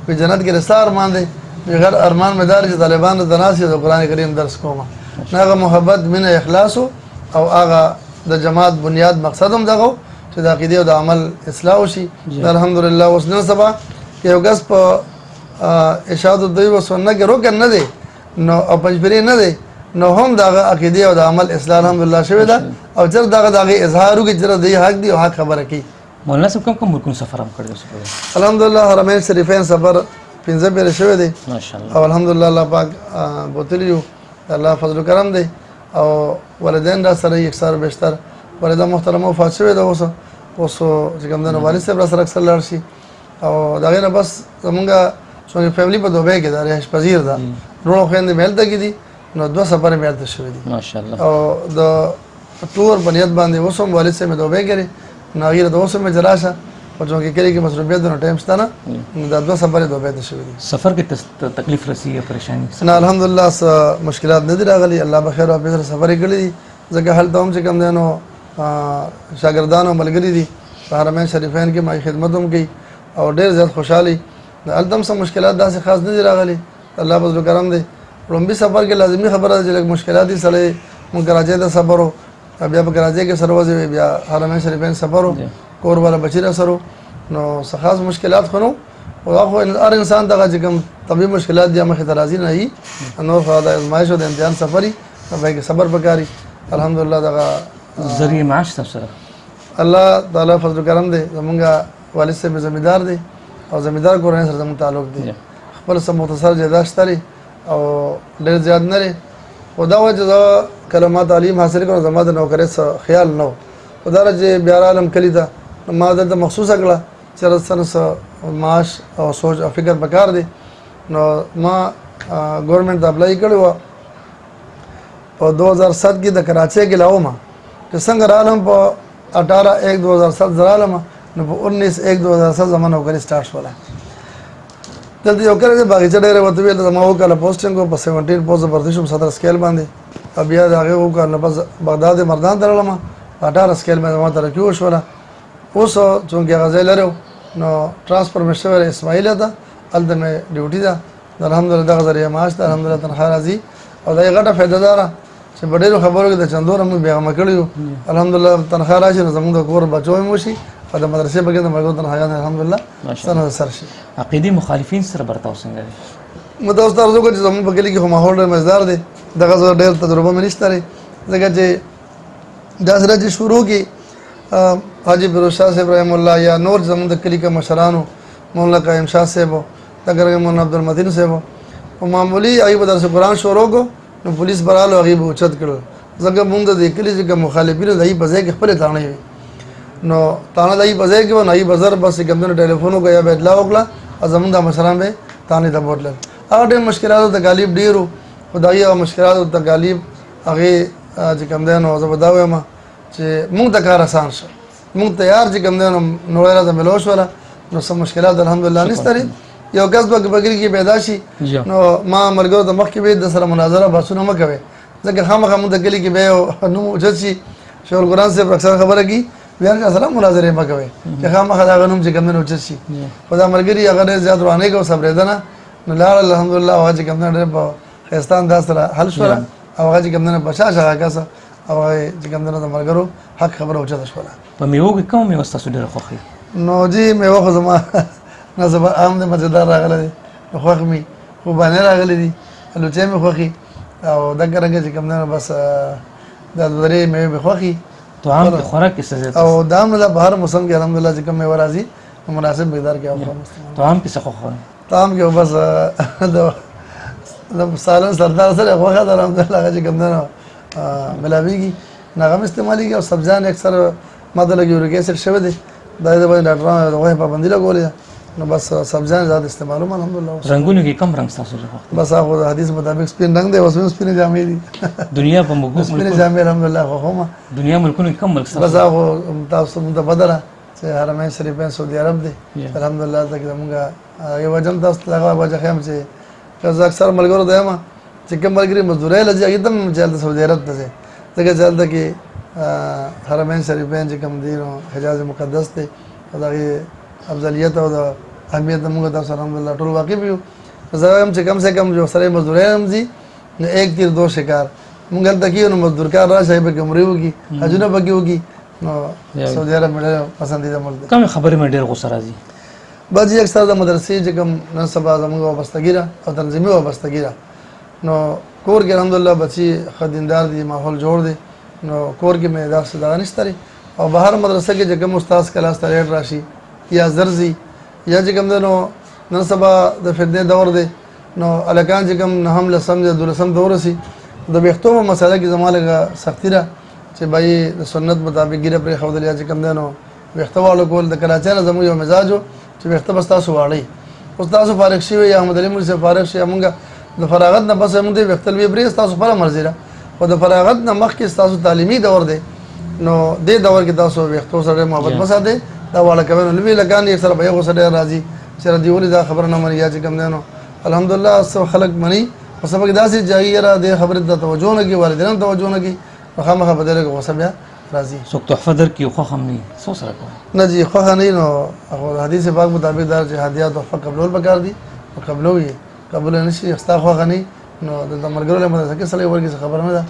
په جنت کې رسار مان دي بغیر ارمان مدار چې طالبان د ناسي د قرآن کریم درس کومه هغه محبت مینه اخلاص او هغه د جماعت بنیاد مقصد هم دغه چې د عقیده او د عمل اصلاح وشي الحمدلله اوس نن سبا یو کس په ارشاد الدوی و سنت کې روکن نه دی نو او پنځبري نه دی نو هم دغه عقیده او د عمل اصلاح الحمدلله شوی ده او چې دغه اظهار وکړي چې د حق دی او حق خبره کوي مولانا صاحب کوم ملکونو سفر هم کړی الحمدلله حرمین شریفین سفر 15 پیره شوی دی ماشاءالله او الحمدلله الله پاک بوتلیو الله فضل و کرم دی او والدین را سره یکسر بیشتر والده محترمه وفات شوی ده اوس چې کوم د والد صاحب را سره اکثر لاړ شي او دا غینه بس زمونږه څنګه فیملی په دوبه کې دا رهش پذیر ده ورو خويندې ملته کې دي نو دوه سفر ملته شوی دي ماشاءالله او د ټور بنیاد باندې وسوم والد صاحب دوبه کې نو غیر د وسوم جراشه او چې کې کې مصروفیت نو ټایم ستنه دا دوه سفر دوبه ته شوی دي سفر کې تکلیف رسی یا پریشانی نه الحمدلله مشکلات نه دي راغلي الله بخیر او به سفر کړی ځکه حل ته هم چې کوم دینو شاګردانو ملګری دي حرمین شریفین کې ما خدمت هم کوي او ډېر زیات خوشحالي د الدم سم مشکلات داسې خاص نه دي راغلي الله فضل کرم دی لومبي سفر کې لازمي خبره ده چې مشکلات دي سره مونږ کراچۍ ته سفر بیا په کراچۍ کې سروازه بیا حرمین شریفین سفر کور والا بچی سره نو خاص مشکلات خنو او هر انسان دغه چې کوم طبي مشکلات دي مخې ته راځي نه هي نو خدای ازمایش او د امتحان سفري به صبر وکاري الحمدلله دغه ذریعہ معاش تاسو سره الله تعالی فضل کرم دی زمونږ والد صاحب زمیندار دی او زمیندار کورنۍ سره زموږ تعلق دی خپل سم مختصر جایداد شته او ډېر زیات نه لري خدا وجه کلمات تعلیم حاصل کړو زما د نوکری څخه خیال نو خدای چې بیا عالم کلی دا ما دلته مخصوصه کړه چې رسنه معاش او سوچ او فکر پکار دی نو ما ګورنمنت اپلای کړو په 2007 کې د کراچۍ کې لاو ما چې څنګه رالم په 18/1/2007 زرالم نو په 19/1/2007 زمانه وکړی سٹارټ شوله دلته یو کړه باغچه ډېر وته ویل زما وکاله پوسټینګ په 17 پوز پردیشم 17 سکیل باندې بیا دغه وکړه بس بغداد مردان درلم 18 سکیل باندې ما تر کېو شوله اوس څنګه غزل لرو نو ترانسفر مشور اسماعیل ده الته ډیوټي ده الحمدلله دغه ذریعہ معاش ده الحمدلله تنخواه راځي او دا یو غټه فائدہ ده چې ډېرو خبرو کې د چندور موږ بیا مکړیو الحمدلله تنخواه راشي نو زموږ د کور بچو مو شي او د مدرسې په کې د مرګ تنخواه الحمدلله سره سر شي عقیدی مخالفین سره برتاو څنګه دي متوسط ارزو چې زموږ په کې کې ماحول ډېر مزدار دی دغه ډېر تجربه مې نشته لري ځکه چې دا سره چې شروع کې حاجی فیروز شاه صاحب رحم الله یا نور زموږ د کلی کې مشرانو مولانا قائم شاه صاحب دغه مولانا عبدالمتین صاحب او معمولی ایوب درس قرآن شروع کو نو پولیس برالو هغه به اوچت کړو ځکه موږ د کلی چې مخالفینو دای په ځای کې خپل تاڼې وي نو تاڼه دای په ځای کې و نه ای بازار بس کوم ټلیفون وکیا به اطلاع وکړه زمونږ د مشران به تاڼې ته بوتل هغه ډېر مشکلات د غالب ډیرو خدای او مشکلات د غالب هغه چې کوم دی نو زه به دا وایم چې موږ د کار آسان شو موږ تیار چې کوم دی نو ویره د ملوش ولا نو سم مشکلات الحمدلله نشته یو کس به بګری کې پیدا شي نو ما مرګو د مخ کې به د سره مناظره باسونه مکوي ځکه خامخا موږ د کلی کې به نو اوچت شي شیخ القرآن صاحب اکثر خبره کی بیا سلام مناظره مکوي چې خامخا دا غنوم چې کوم نه اوچت شي خدا مرګري هغه زیات روانه کو صبر دنه نو لا الحمدلله واجب کوم نه په خستان دا سره حل شو او هغه کوم نه بچا شغه کاسه او چې کوم نه د مرګرو حق خبره اوچت شوله په میوه کې کوم میوه تاسو ډېر خوښي نو جی میوه خو زما نه زه عام د مزیدار راغلی دی خوښ مې خوبانې راغلی دي لوچې مې خوښي او دغه رنګه چې کوم نه بس دا درې مې به خوښي طعام کې خوراک کې څه او دا هم په هر موسم کې الحمدلله چې کوم مې ورازي مناسب مقدار کې او طعام کې څه خوښه طعام کې بس د سالن سردار سره خوښه ده الحمدلله هغه چې کوم نه ملاویږي نغم استعمالي او سبزیان اکثر ماده لګي ورګه سره شوی دي دا د باندې ډاکټرانو دغه پابندي لګولې نو بس سبزیان زیات استعمالوم الحمدلله رنگونو کې کم رنگ تاسو له بس هغه حدیث مطابق سپین رنگ دی اوس سپین جامې دي دنیا په موږ سپین جامې الحمدلله خو دنیا ملکونو کې کم ملک بس هغه تاسو متبادله چې حرمین شریفین سعودي عرب دي الحمدلله ځکه موږ یو وجم تاسو هغه وجه خیم چې زه اکثر ملګرو دایم چې کوم ملګری مزدوري لږه एकदम جلد سعودي عرب ته ځکه جلد کې حرمین شریفین چې کوم دي نو حجاز مقدس دی او دغه افضلیت او د اهمیت موږ تاسو الحمدلله ټول واقف یو زه هم چې کم سے کم جو سره مزدوري هم دي نو ایک تیر دو شکار موږ هلته کې نو مزدور کار راشي به کمرې وږي حجونه پکې وږي نو سعودي عرب مې پسندیده ملک دی کوم خبره مې ډېر غوسه راځي بعضې اکثر د مدرسې چې کوم نن سبا زموږ وابستګي ده او تنظیمي وابستګي ده نو کور کې الحمدلله بچي ښه دیندار دي ماحول جوړ دی نو کور کې مې داسې دغه نشته دی او بهر مدرسه کې چې کوم استاد کلاس ته لیټ راشي یا زرزي یا چې کوم دی نو نن سبا د فتنې دور دی نو هلکان چې کوم نهم لسم یا دولسم ته ورسي د ویښتو په مسله کې زما لږه سختي ده چې بھائی د سنت مطابق ګیره پرې ښودل یا چې کوم دی نو ویښته واړو کول د کراچۍ نه زموږ یو مزاج و چې ویښته بس تاسو واړئ اوس تاسو فارغ شوي یا احمد علي مولوي صاحب فارغ شي موږ د فراغت نه بس موږ د ویښته لوی برې تاسو خپله مرضي ده خو د فراغت نه مخکې تاسو تعلیمي دور دی نو دې دور کې تاسو ویښتو سره محبت وساتئ دا واړه کوي نو لوی لګان یې سره به یو سره راځي چې ردی ولې دا خبره نه مني یا چې کوم دی نو الحمدلله سب خلک مني او سبق داسې جایي را د خبرې ته توجه نه کوي والدینو توجه نه کوي خامخا بدله کې غوسه بیا راځي څوک تحفه درکړي خو هم نه څه سره کوي نه جی خو نه نو حدیث پاک مطابق دار چې هدیات تحفه قبول پکار دي او قبلوي قبول نشي استا خو غني نو د مرګرو له مدرسې کې سره ورګي خبر نه ده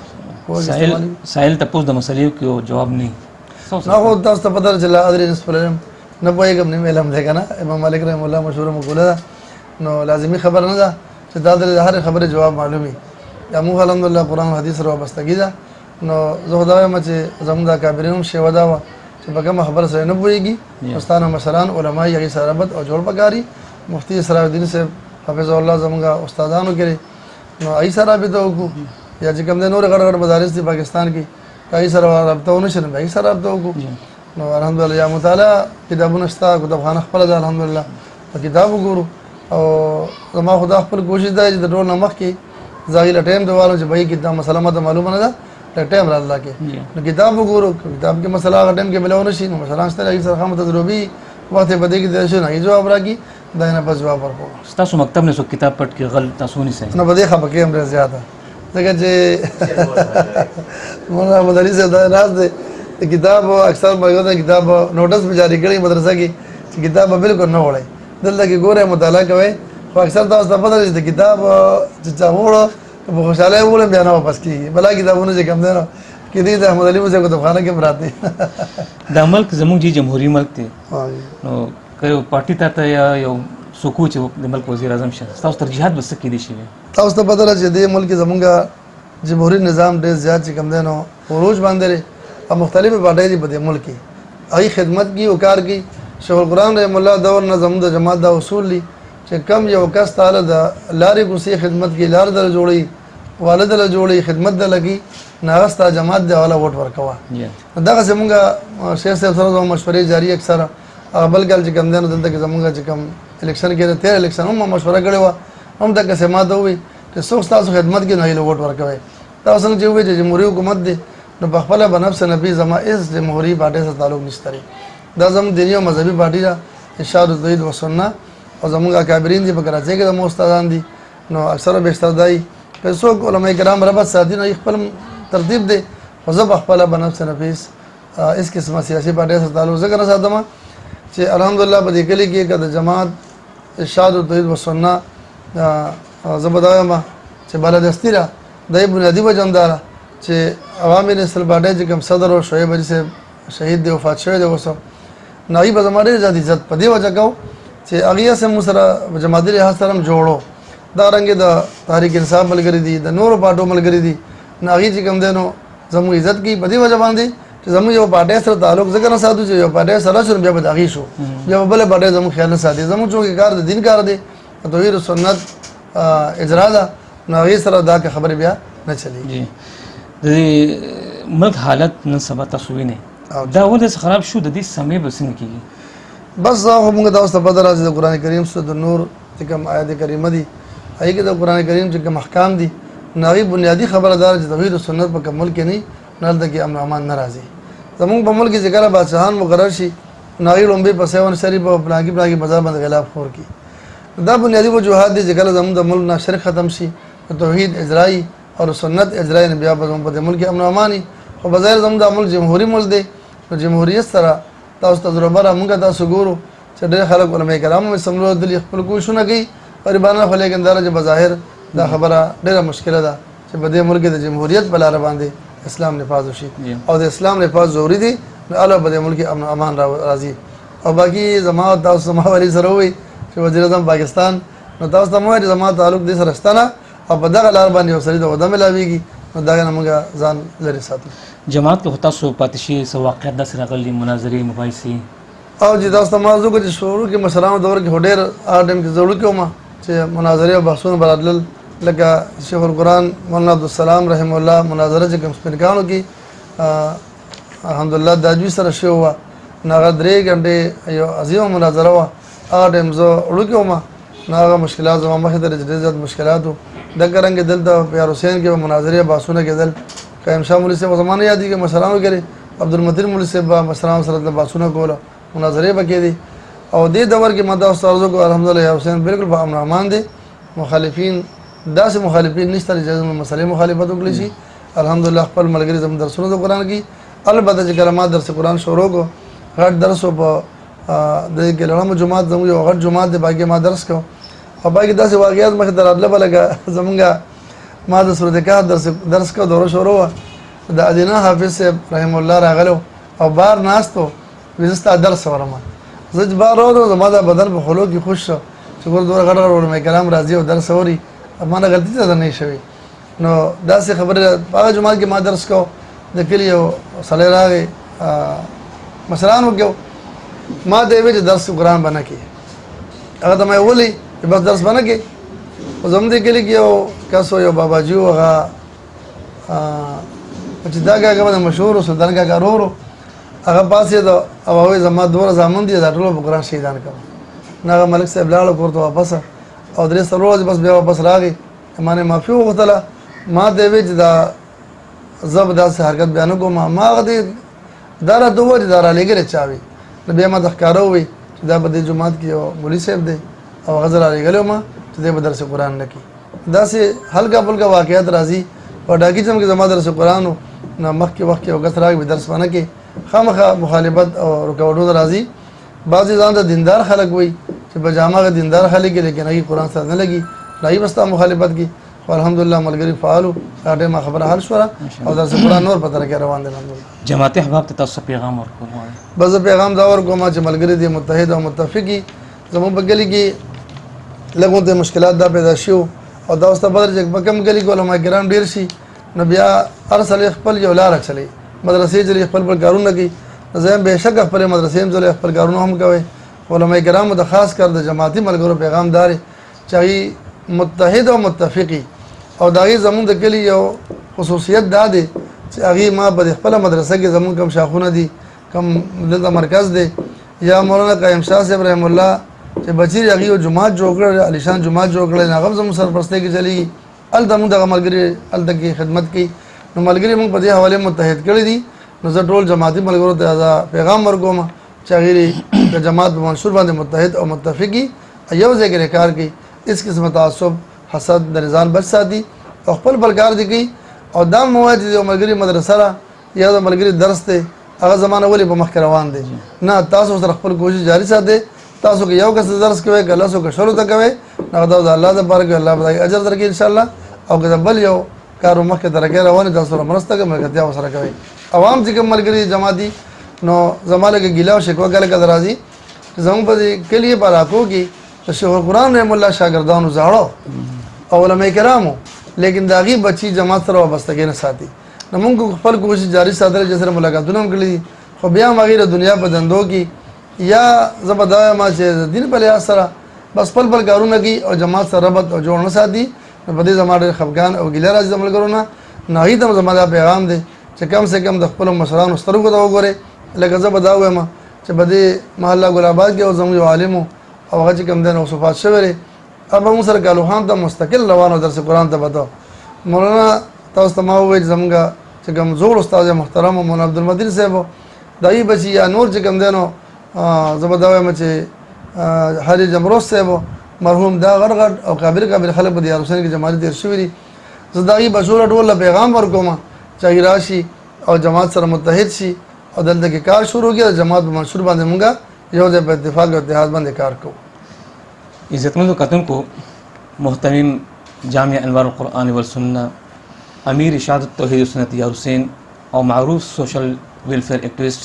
سائل تاسو د مسلې کې جواب نه نه هو تاسو ته پته چې لا ادري نسبت نه پوهېږم نه علم دی که نه امام مالک رحم الله مشهوره مقوله ده نو لازمي خبر نه ده چې دا د هر خبرې جواب معلومي یا موږ الحمدلله قرآن او حدیث سره وابستګي ده نو زه خو دا وایم چې زموږ د کابرینو شیوه دا وه چې په کومه خبره سره نه پوهېږي استاد مشران علما یې هغې سره ربط او جوړ پکاري مفتي صلاح الدین صاحب حفظه الله زموږ استادانو کې نو هغې سره رابطه وکړو یا چې کوم دی نور غټ غټ مدارس دي پاکستان کې هغې سره رابطه ونه شي نو هغې سره رابطه وکړو نو الحمدلله یا مطالعه کتابونه شته کتابخانه خپله ده الحمدلله په کتاب وګورو او زما خو دا خپل کوشش ده چې د ټول نه مخکې زه هغې له ټایم ته ووالم چې بهي دا مسله ماته معلومه نه ده له ټایم را الله کې نو کتاب وګورو کتاب کې مسله هغه ټایم کې ملاو نه شي نو مشران شته هغې سره خامخا تجربي وخت یې په دې کې دی شي نو هغې جواب راکړي دا یې نه بس جواب ورکوو ستاسو مکتب نه څوک کتاب پټ کې غل تاسو ونیسئ نو په دې خفه کېږم ډېر زیاته ځکه چې مولانا احمد علي صاحب دا ناست دی کتاب اکثر ملګرو ته کتاب نوټس به جاری کړی مدرسه کې چې کتاب به بالکل نه وړئ دلته کې ګورئ مطالعه کوئ خو اکثر تاسو ته پته ده چې کتاب چې چا وړو په خوشحالۍ وړم بیا نه واپس کېږي بلا کتابونه چې کم دی نو کېدای د احمد علي صاحب کتابخانه کې هم راته دا ملک زموږ چې جمهوري ملک دی نو که یو پارټي ته یا یو څوک چې د ملک وزیر اعظم شه تاسو ترجیحات به څه کېدی شي تاسو ته پته ده چې دې ملک زموږ جمهوري نظام ډېر زیات چې کم دی نو عروج باندې او مختلفې پارټۍ دي په دې ملک کې هغې خدمت کي او کار کوي شیخ القرآن رحم الله دور نه زموږ د جماعت دا اصول دي چې کم یو کس تعالی د لارې کوڅې خدمت کوي لار دله جوړوي والد دله جوړوي خدمت دله کوي نو هغه ستا جماعت دی هغه ووټ ورکوه دغسې مونږ شیخ صاحب سره زموږ مشورې جاري اکثره بل کال چې کم دی نو دلته کې زمونږ چې کم الیکشن کېده تېر الیکشن هم مشوره کړې وه هم دغسې ما ته ووایي چې څوک ستاسو خدمت کوي نو هغې له ووټ ورکوئ دا څنګه چې ووایي چې جمهوري حکومت دی نو په خپله به نفس نبي زما هېڅ جمهوري پارټۍ سره تعلق نشته دی دا زموږ دیني او مذهبي پارټي ده ارشاد التوحید و سنت او زموږ اکابرین دي په کراچۍ کې زموږ استادان دي نو اکثره بیشتر دا وي که څوک علما کرام ربط ساتي نو خپل ترتیب دی خو زه په خپله به نفس نفیس هېڅ قسمه سیاسي پارټۍ سره تعلق ځکه نه ساتم چې الحمدلله په دې کلي کې که د جماعت ارشاد التوحید و سنت زه به دا وایم چې بالادستي ده د یې بنیادي وجه همدا ده چې عوامي نسل پارټۍ چې کوم صدر او شعیب علي صاحب شهید دی وفات شوی دی اوس نو هغوی به زما ډېر زیات عزت په دې وجه کوو چې هغه سم سره جماعتي لحاظ سره جوړو دا رنګ د تحریک انصاف ملګری دي د نورو پارټو ملګری دي ناغي چې کوم دینو زموږ عزت کی په دې وجه باندې چې زموږ یو پارټي سره تعلق ځکه نه ساتو چې یو پارټي سره شروع بیا به داغي شو بیا بل پارټي زموږ خیال نه ساتي زموږ چې کار د دین کار دی توحید سنت اجرا ده ناغي سره دا خبره بیا نه چلی جی د ملک حالت نن سبا تاسو وینئ دا ولې خراب شو د دې سمې به څنګه کیږي بس دا موږ تاسو ته پته راځي د قران کریم سورۃ النور چې کوم آیات کریمه دي هغه کې د قران کریم چې کوم احکام دي ناغي بنیادی خبردار چې توحید او سنت په کوم ملک نه نل د کې امن امان ناراضي زموږ په ملک کې ذکر بادشاہان مقرر شي ناغي لومبي په سیون شریف او پلاګي بازار باندې غلاف خور کی دا بنیادی وجوهات دي چې کله زموږ د ملک نه شرک ختم شي توحید اجرایی او سنت اجرایی نه بیا په ملک امن اماني او بظاهر زموږ د ملک جمهوریت ملک دی نو جمهوریت سره تاسو تجربه را موږ تاسو ګورو چې ډېر خلک علماء کرام هم سملو دي خپل کوششونه کوي غریبانه خو لیکن دا چې بظاهر دا خبره ډېره مشکله ده چې په دې ملک د جمهوریت په لار باندې اسلام نفاذ وشي او د اسلام نفاذ ضروري دي نو الله په دې ملک امن امان راځي او باقي زما تاسو سما ولی سره وي چې وزیر اعظم پاکستان نو تاسو ته مو زما تعلق دي سره ستنه او په دغه لار باندې وسري د ودمه لاويږي نو دا نه موږ ځان لري ساتو جماعت کې تاسو پاتشي سو واقعیت د سره غلي مناظرې مباحثې او چې تاسو موضوع کې شروع کې مشرانو دور کې هډیر اډم کې ضرورت کوم چې مناظره او بحثونه برادل لکه شیخ القرآن مولانا عبدالسلام رحم الله مناظره چې کوم سپینکانو کې الحمدلله د اجوی سره شو و ناغه 3 غنټه یو عظیم مناظره و اډم زو وړو ما ناغه مشکلات زما مخه ته جديد مشکلاتو د ګرنګ دلته پیار حسین کې مناظره باسونه کېدل قائم شاه مولوی صاحب زمانه یادې کې مشرانو کې عبدالمتین مولوی صاحب مشرانو سره د باسونه کوله مناظره بکې دي او دې دور کې ماده استادو کو الحمدلله یا حسین بالکل په امن امان دي مخالفین داسې مخالفین نشته چې مسلې مخالفت وکړي شي الحمدلله خپل ملګری زموږ درسونه د قران کې البته چې کلمات درس قران شروع کو غټ درس په د ګلړم جمعات زموږ یو غټ جمعات د باقي ما درس کو او باقي داسې واقعیات مخ درادله بلګه زمونږه ما د سورۃ کهف درس کو دوره شروع د ادینا حافظ صاحب رحم الله راغلو او بار ناستو وزستا درس ورما زج بار ورو زما د بدن په خلو کې خوش شو چې ګور دوره غړ ورو مې کلام راځي او درس اوري امانه غلطی ته نه شوي نو داسې خبره هغه جمعات کې ما درس کو د کلیو صلی راغی مشرانو کې ما د وی درس قرآن باندې کې هغه ته مې ولي بس درس باندې کې زم دې کلی کې یو کاسو یو بابا جی هغه چې دا هغه مشهور سلطان کا رورو هغه پاسې دا او هغه زما دوه زامن دي دا ټول په قرآن شهیدان کړ ناغه ملک صاحب لاړو ورته واپس او درې سره بس بیا واپس راغی مانه معافي وغوښتله ما دې وی چې دا زبردست حرکت بیان کوم ما غدي دا را دوه دي دا را لګره چاوي بیا ما ذکرو وي چې دا په دې جماعت کې یو مولوی صاحب دی او غزل علی غلو ما چې دې په درس قرآن لکی دا سه هلکا پلکا واقعیت راځي او ډاګی چې زما درس قرآن نو مخکې وخت او غس راغی درس باندې کې خامخا مخالفت او رکاوټونه راځي بعضی ځان ته دیندار خلک وي چې په جامه دیندار خلک لیکن هغه قرآن سره نه لګي لای بستا مخالفت کی الحمدلله ملګری فعالو اټه ما خبره حل شو او درس قرآن نور په طریقه روان دي الحمدلله جماعت احباب ته تاسو پیغام ورکول بس پیغام دا ورکوم چې ملګری دي متحد او متفقي زموږ بګلی کې لګون ته مشکلات دا پیدا شو او دا اوس ته بدر چې په کم غلی کولم ګرام ډیر شي نو بیا ارسل خپل یو لار چلی مدرسې چې خپل کارونه کوي زم به شک خپل مدرسې هم ځل خپل کارونه هم کوي علماء کرام د خاص کر د جماعتي ملګرو پیغام دار چې متحد او متفقي او داغي زمون د کلی یو خصوصیت دا دی چې هغه ما په خپل مدرسې کې زمون کم شاخونه دي کم د مرکز دی یا مولانا قائم شاه صاحب رحم الله چې بچی هغه یو جماعت جوړ کړ علیشان جماعت جوړ کړ نه غو زمون سرپرستی کې چلی ال دمو د ملګری ال دغه خدمت کوي نو ملګری موږ په دې حواله متحد کړی دي نو زه ټول جماعتي ملګرو ته پیغام ورکوم چې غیري د جماعت په منشور باندې متحد او متفقي ایو ځای کار کوي اس قسم تعصب حسد د رضان بچ ساتي او خپل بلکار دي کوي او دا مواد د ملګری مدرسه را یا د ملګری درس ته هغه زمانه ولې په مخ روان دي نه تاسو سره خپل کوشش جاری ساتي تاسو کې یو کس درس کوي ګل سو کې شروع ته کوي نو دا الله د بارک الله بدای اجر درکې ان شاء الله او که بل یو کارو مخ درکې روان تاسو سره مرسته کوي ملګرتیا وسره کوي عوام چې کوم ملګری جماعتي نو زماله کې ګیلا او شکوه کله راځي زموږ په دې کلیې په علاقو کې د شیخ القرآن رحم الله شاګردانو زاړه او علماء کرامو لیکن د هغې بچي جماعت سره وابستګي نه ساتي. نو موږ خپل کوشش جاري ساتلی چې سره ملاقاتونه هم کړي دي، خو بیا هم هغې د دنیا په دندو کې یا زه به دا وایم چې د دین په لحاظ سره بس خپل کارونه کوي او جماعت سره ربط او جوړ نه ساتي. نو په دې زما ډېر خفګان او ګیله راځي د ملګرو نه. نو هغې ته زما دا پیغام دی چې کم سے کم د خپلو مشرانو سترګو ته وګورئ. لکه زه به دا وایم چې په دې محله ګل آباد کې زموږ یو عالم و او هغه چې کوم دی نو وفات شوی دی، هغه به موږ سره کالو خان ته مستقل روان و درس قرآن ته به ته مولانا تاسو ته ما وویل چې زموږ چې کوم زوړ استاد محترم مولانا عبدالمدین صاحب و د هغې بچي یا نور چې کوم دی نو زه به دا وایم چې حاجي جمروز صاحب و مرحوم دا غټ او قابل خلک په دیار حسین کې جماعت تېر شوي دي. زه د هغې بچو ټول پیغام ورکوم چې هغې راشي او جماعت سره متحد شي او دلته کې کار شروع کړي. د جماعت په منشور باندې مونږ یو ځای په اتفاق او اتحاد باندې کار کوو. عزتمندو کتونکو، محترم جامع انوار القرآن والسنة امیر اشاعت توحید سنت یار حسین او معروف سوشل ویلفیر ایکټیویسټ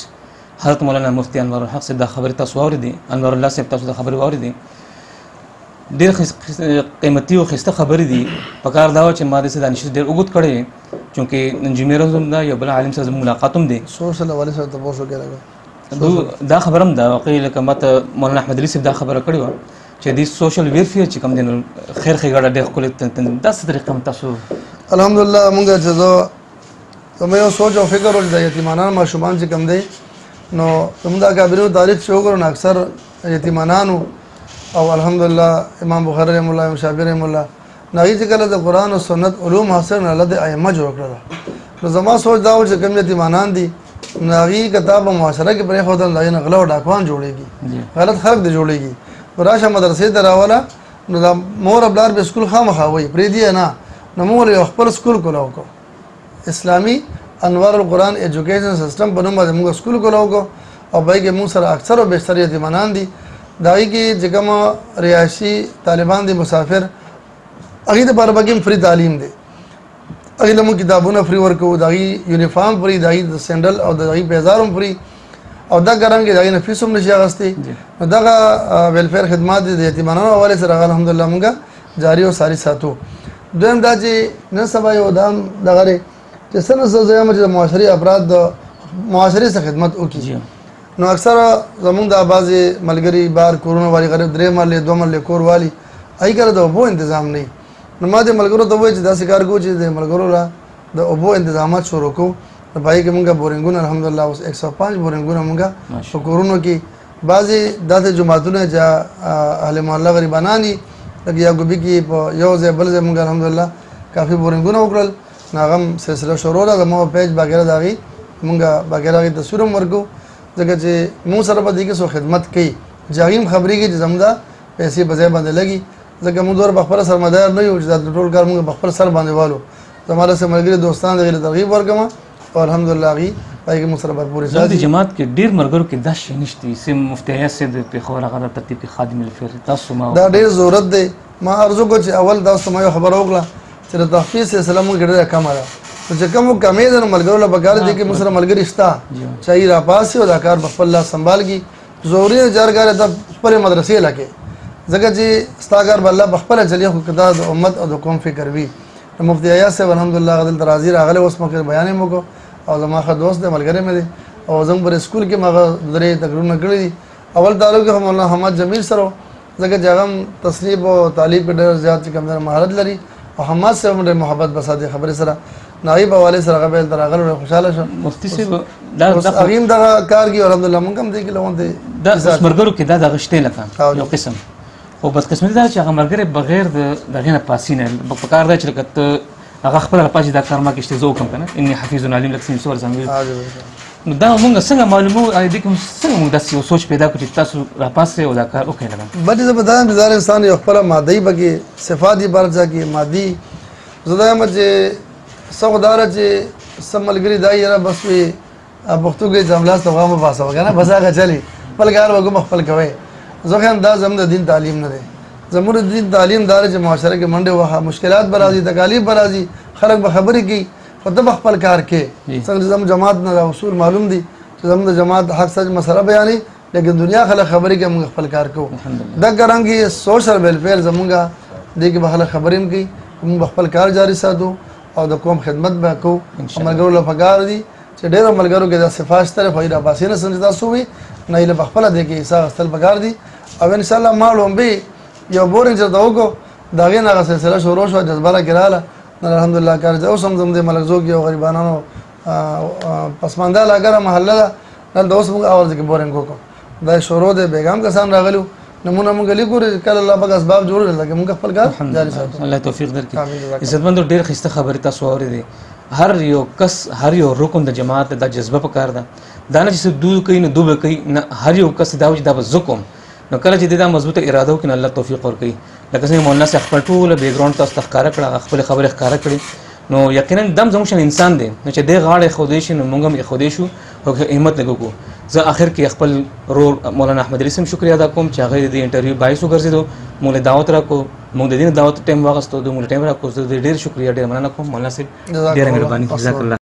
حضرت مولانا مفتی انوار الحق صاحب دا خبرې تاسو واورېدې. انوار الله صاحب تاسو دا خبرې واورېدې، ډېر قیمتي او ښایسته خبرې دي. پکار دا و چې ما داسې دا نشست ډېر اوږد کړی چونکې نن جمعې ورځ هم ده، یو بل عالم سره زموږ ملاقات هم دی. سوشل حوالې سره تپوس وکړی دا خبره هم ده واقعي لکه ماته مولانا احمد علي صاحب دا خبره کړې وه چې دې سوشل ویلفیر چې کوم دی نو خیر ښېګړه ډېر ښکلې داسې طریقه هم تاسو الحمدلله مونږ چې زما یو سوچ او فکر و چې د یتیمانان ماشومان چې کوم دی نو زموږ د اکابرینو تاریخ چې وګورو نو اکثر یتیمانانو او الحمدلله امام بخاري رحم الله، امام شافعي رحم الله، نو هغې چې کله د قرآن او سنت علوم حاصل نه الله د ائمه جوړ کړله. نو زما سوچ دا و چې کوم یتیمانان دي نو هغې کتاب په معاشره کې پرېښودل، د هغې نه غله او ډاکوان جوړېږي، غلط خلک دې جوړېږي. نو راشه مدرسې ته راوله نو دا مور او پلار به سکول خامخا وایي پرېږدي نه. نو موږ یو خپل سکول کولاو کو اسلامي انوار القرآن ایجوکیشن سسټم په نوم باندې موږ سکول کولاو کو او په هغې کې موږ سره اکثر او بیشتر یتیمانان دي. د هغې کې چې کوم رهایشي طالبان دي مسافر هغې دپاره پکې هم فري تعلیم دی. هغې له موږ کتابونه فري ورکوو، د هغې یونیفارم فري، د هغې د سینډل او د هغې پیزار هم فري او دا ګرانګې د هغې نه فیس هم نشي اخیستی. نو دغه ویلفیر خدمات د یتیمانانو حوالې سره هغه الحمدلله موږ جاري او ساري ساتو. دویم دا چې نن سبا یو دا هم دغه دی چې څه نه څه زه یم چې د معاشري افراد د معاشرې څخه خدمت وکړي. نو اکثره زمونږ دا بعضې ملګري بار کورونه والي غریب 3 مرلې 2 مرلې کور والي هغې کره د اوبو انتظام نه وي. نو ما دې ملګرو ته ووایي چې داسې کار کوو چې د ملګرو له د اوبو انتظامات شروع کوو. نو په هغې کې مونږ بورینګونه الحمدلله اوس 105 بورینګونه مونږ په کورونو کې بعضې داسې جوماتونه چې اهل محله غریبانان دي لکه یعقوبي کې په یو ځای بل ځای مونږ الحمدلله کافي بورینګونه وکړل. نو هغه هم سلسله شروع ده. زموږ پیج باقاعده د هغې مونږ باقاعده هغې تصویر هم ورکوو ځکه چې مونږ سره په دې کې څو خدمت کوي چې هغې هم خبرېږي چې زموږ دا پیسې په ځای باندې لګي ځکه مونږ دومره په خپله سرمایدار نه یو چې دا ټول کار مونږ په خپل سر باندې والو. زما داسې ملګري دوستان د هغې له ترغیب ورکوم او الحمدلله هغې په هغې کې مونږ سره بھرپورې زموږ د جماعت کې ډېر ملګرو کې دا شی نشته چې مفتي حیات صاحب د پېښور هغه د ترتیب کې خادم الفیر تاسو ما دا ډېر ضرورت دی. ما عرض وکړو چې اول تاسو ما یو خبره وکړه چې د تحفیظ سلسله مونږ کې ډېره کمه ده. نو چې کوم کمې ده نو ملګرو له پکار دی کې مونږ سره ملګري شته چې هغې راپاسي او دا کار په خپل لاس سنبال کړي. ضروري نه چې هر کار ته خپلې مدرسې لکې ځکه چې ستا کار به الله په خپله چلي خو که دا د امت او د قوم فکر وي. نو مفتي حیات صاحب الحمدلله هغه دلته راځي راغلی اوس مخکې بیان یې مو وکړو او زما ښه دوست دی ملګری مې دی او زموږ پر سکول کې م هغه 3 تقریرونه کړي دي. اول تعلق کې مولانا حماد جمیل سره و ځکه چې هغه هم تصنیف او تعلیب کې ډېر زیات چې کوم دی مهارت لري او حماد صاحب هم ډېر محبت به ساتي خبرې سره. نایب حوالې سره هغه به دلته راغلی ډېر خوشحاله شم. مفتي صاحب هغې هم دغه کار کوي الحمدلله مونږ هم دې کې لغونتې دا اوس ملګرو کې دا دغه شته لکه یو قسم خو بدقسمتي دا چې هغه ملګری بغیر د دغې نه پاسي نه په کار دی چې لکه ته هغه خپله راپاسي دا کار ما کې شته زه وکړم که نه اني حفیظ علیم لکه څنګه څه نو دا مونږ څنګه معلومو دې کې څنګه مونږ داسې یو سوچ پیدا کړو چې تاسو راپاسئ او دا کار وکړئ لکه بلې زه به دا یم چې هر انسان یو خپله مادي پکې صفات یې بار ځای کې مادي زه دا یم چې څه خو دا ده چې څه ملګري دا یاره بس وي پښتو کې چې هملاس ته غوا مه پاسوه که نه بس هغه چلي خپل کار به کوم خپل کوئ. زه خیام دا زموږ د دین تعلیم نه دی. زموږ د دین تعلیم دا دی چې معاشره کې منډې وهه مشکلات به راځي تکالیف به راځي خلک به خبرې کوي خو ته به خپل کار کوې. څنګه چې زموږ جماعت نه دا اصول معلوم دي چې زموږ د جماعت حق سچ مسله بیانوي لیکن دنیا خلک خبرې کې موږ خپل کار کوو دا ګرانګي سوشل ویلفیر زمونږه دې کې به خلک خبرې هم کوي موږ خپل کار جاری ساتو او د قوم خدمت به کوو ملګرو له پکار دي چې ډېرو ملګرو کې دا صفات شته خو دا باسي نه سمجھ تاسو وي نه له خپل دې کې حساب استل پکار دي او ان شاء الله معلوم به یو بورنګ چې دا وګو دا غي نه سلسله شروع شو جذبه کړه الحمدلله کار اوس هم زم دې ملګرو کې غریبانو پسمانده لګره محله ده نن اوس موږ اول ځکه بورنګ وکړو دا شروع ده بیگام کسان راغلو نمونه موږ لیکو کله الله پاک اسباب جوړ لګي موږ خپل کار جاری ساتو الله توفیق درکړي عزتمند ډېر خسته خبره تاسو اورئ هر یو کس هر یو رکن د جماعت د جذبه په کار ده دا نه چې دوی کوي نه دوی کوي نه هر یو کس دا وجه دا زکم نو کله چې دا مضبوطه اراده وکړي الله توفیق ورکړي لکه څنګه مولانا صاحب خپل ټول بیک ګراوند تاسو ښکارا کړه خپل خبره ښکارا کړي نو یقینا دم زموږ انسان دی نو چې د غاړه خودي شي نو موږ هم خودي شو او همت لګو زه اخر کې خپل رول مولانا احمد علي سم شکریا ادا کوم چې هغه د انټرویو باعث وګرځیدو موږ دعوت راکو موږ د دین دعوت ټیم واغستو د موږ ټیم راکو زه ډیر شکریا ډیر مننه کوم مولانا صاحب ډیر مهرباني جزاک الله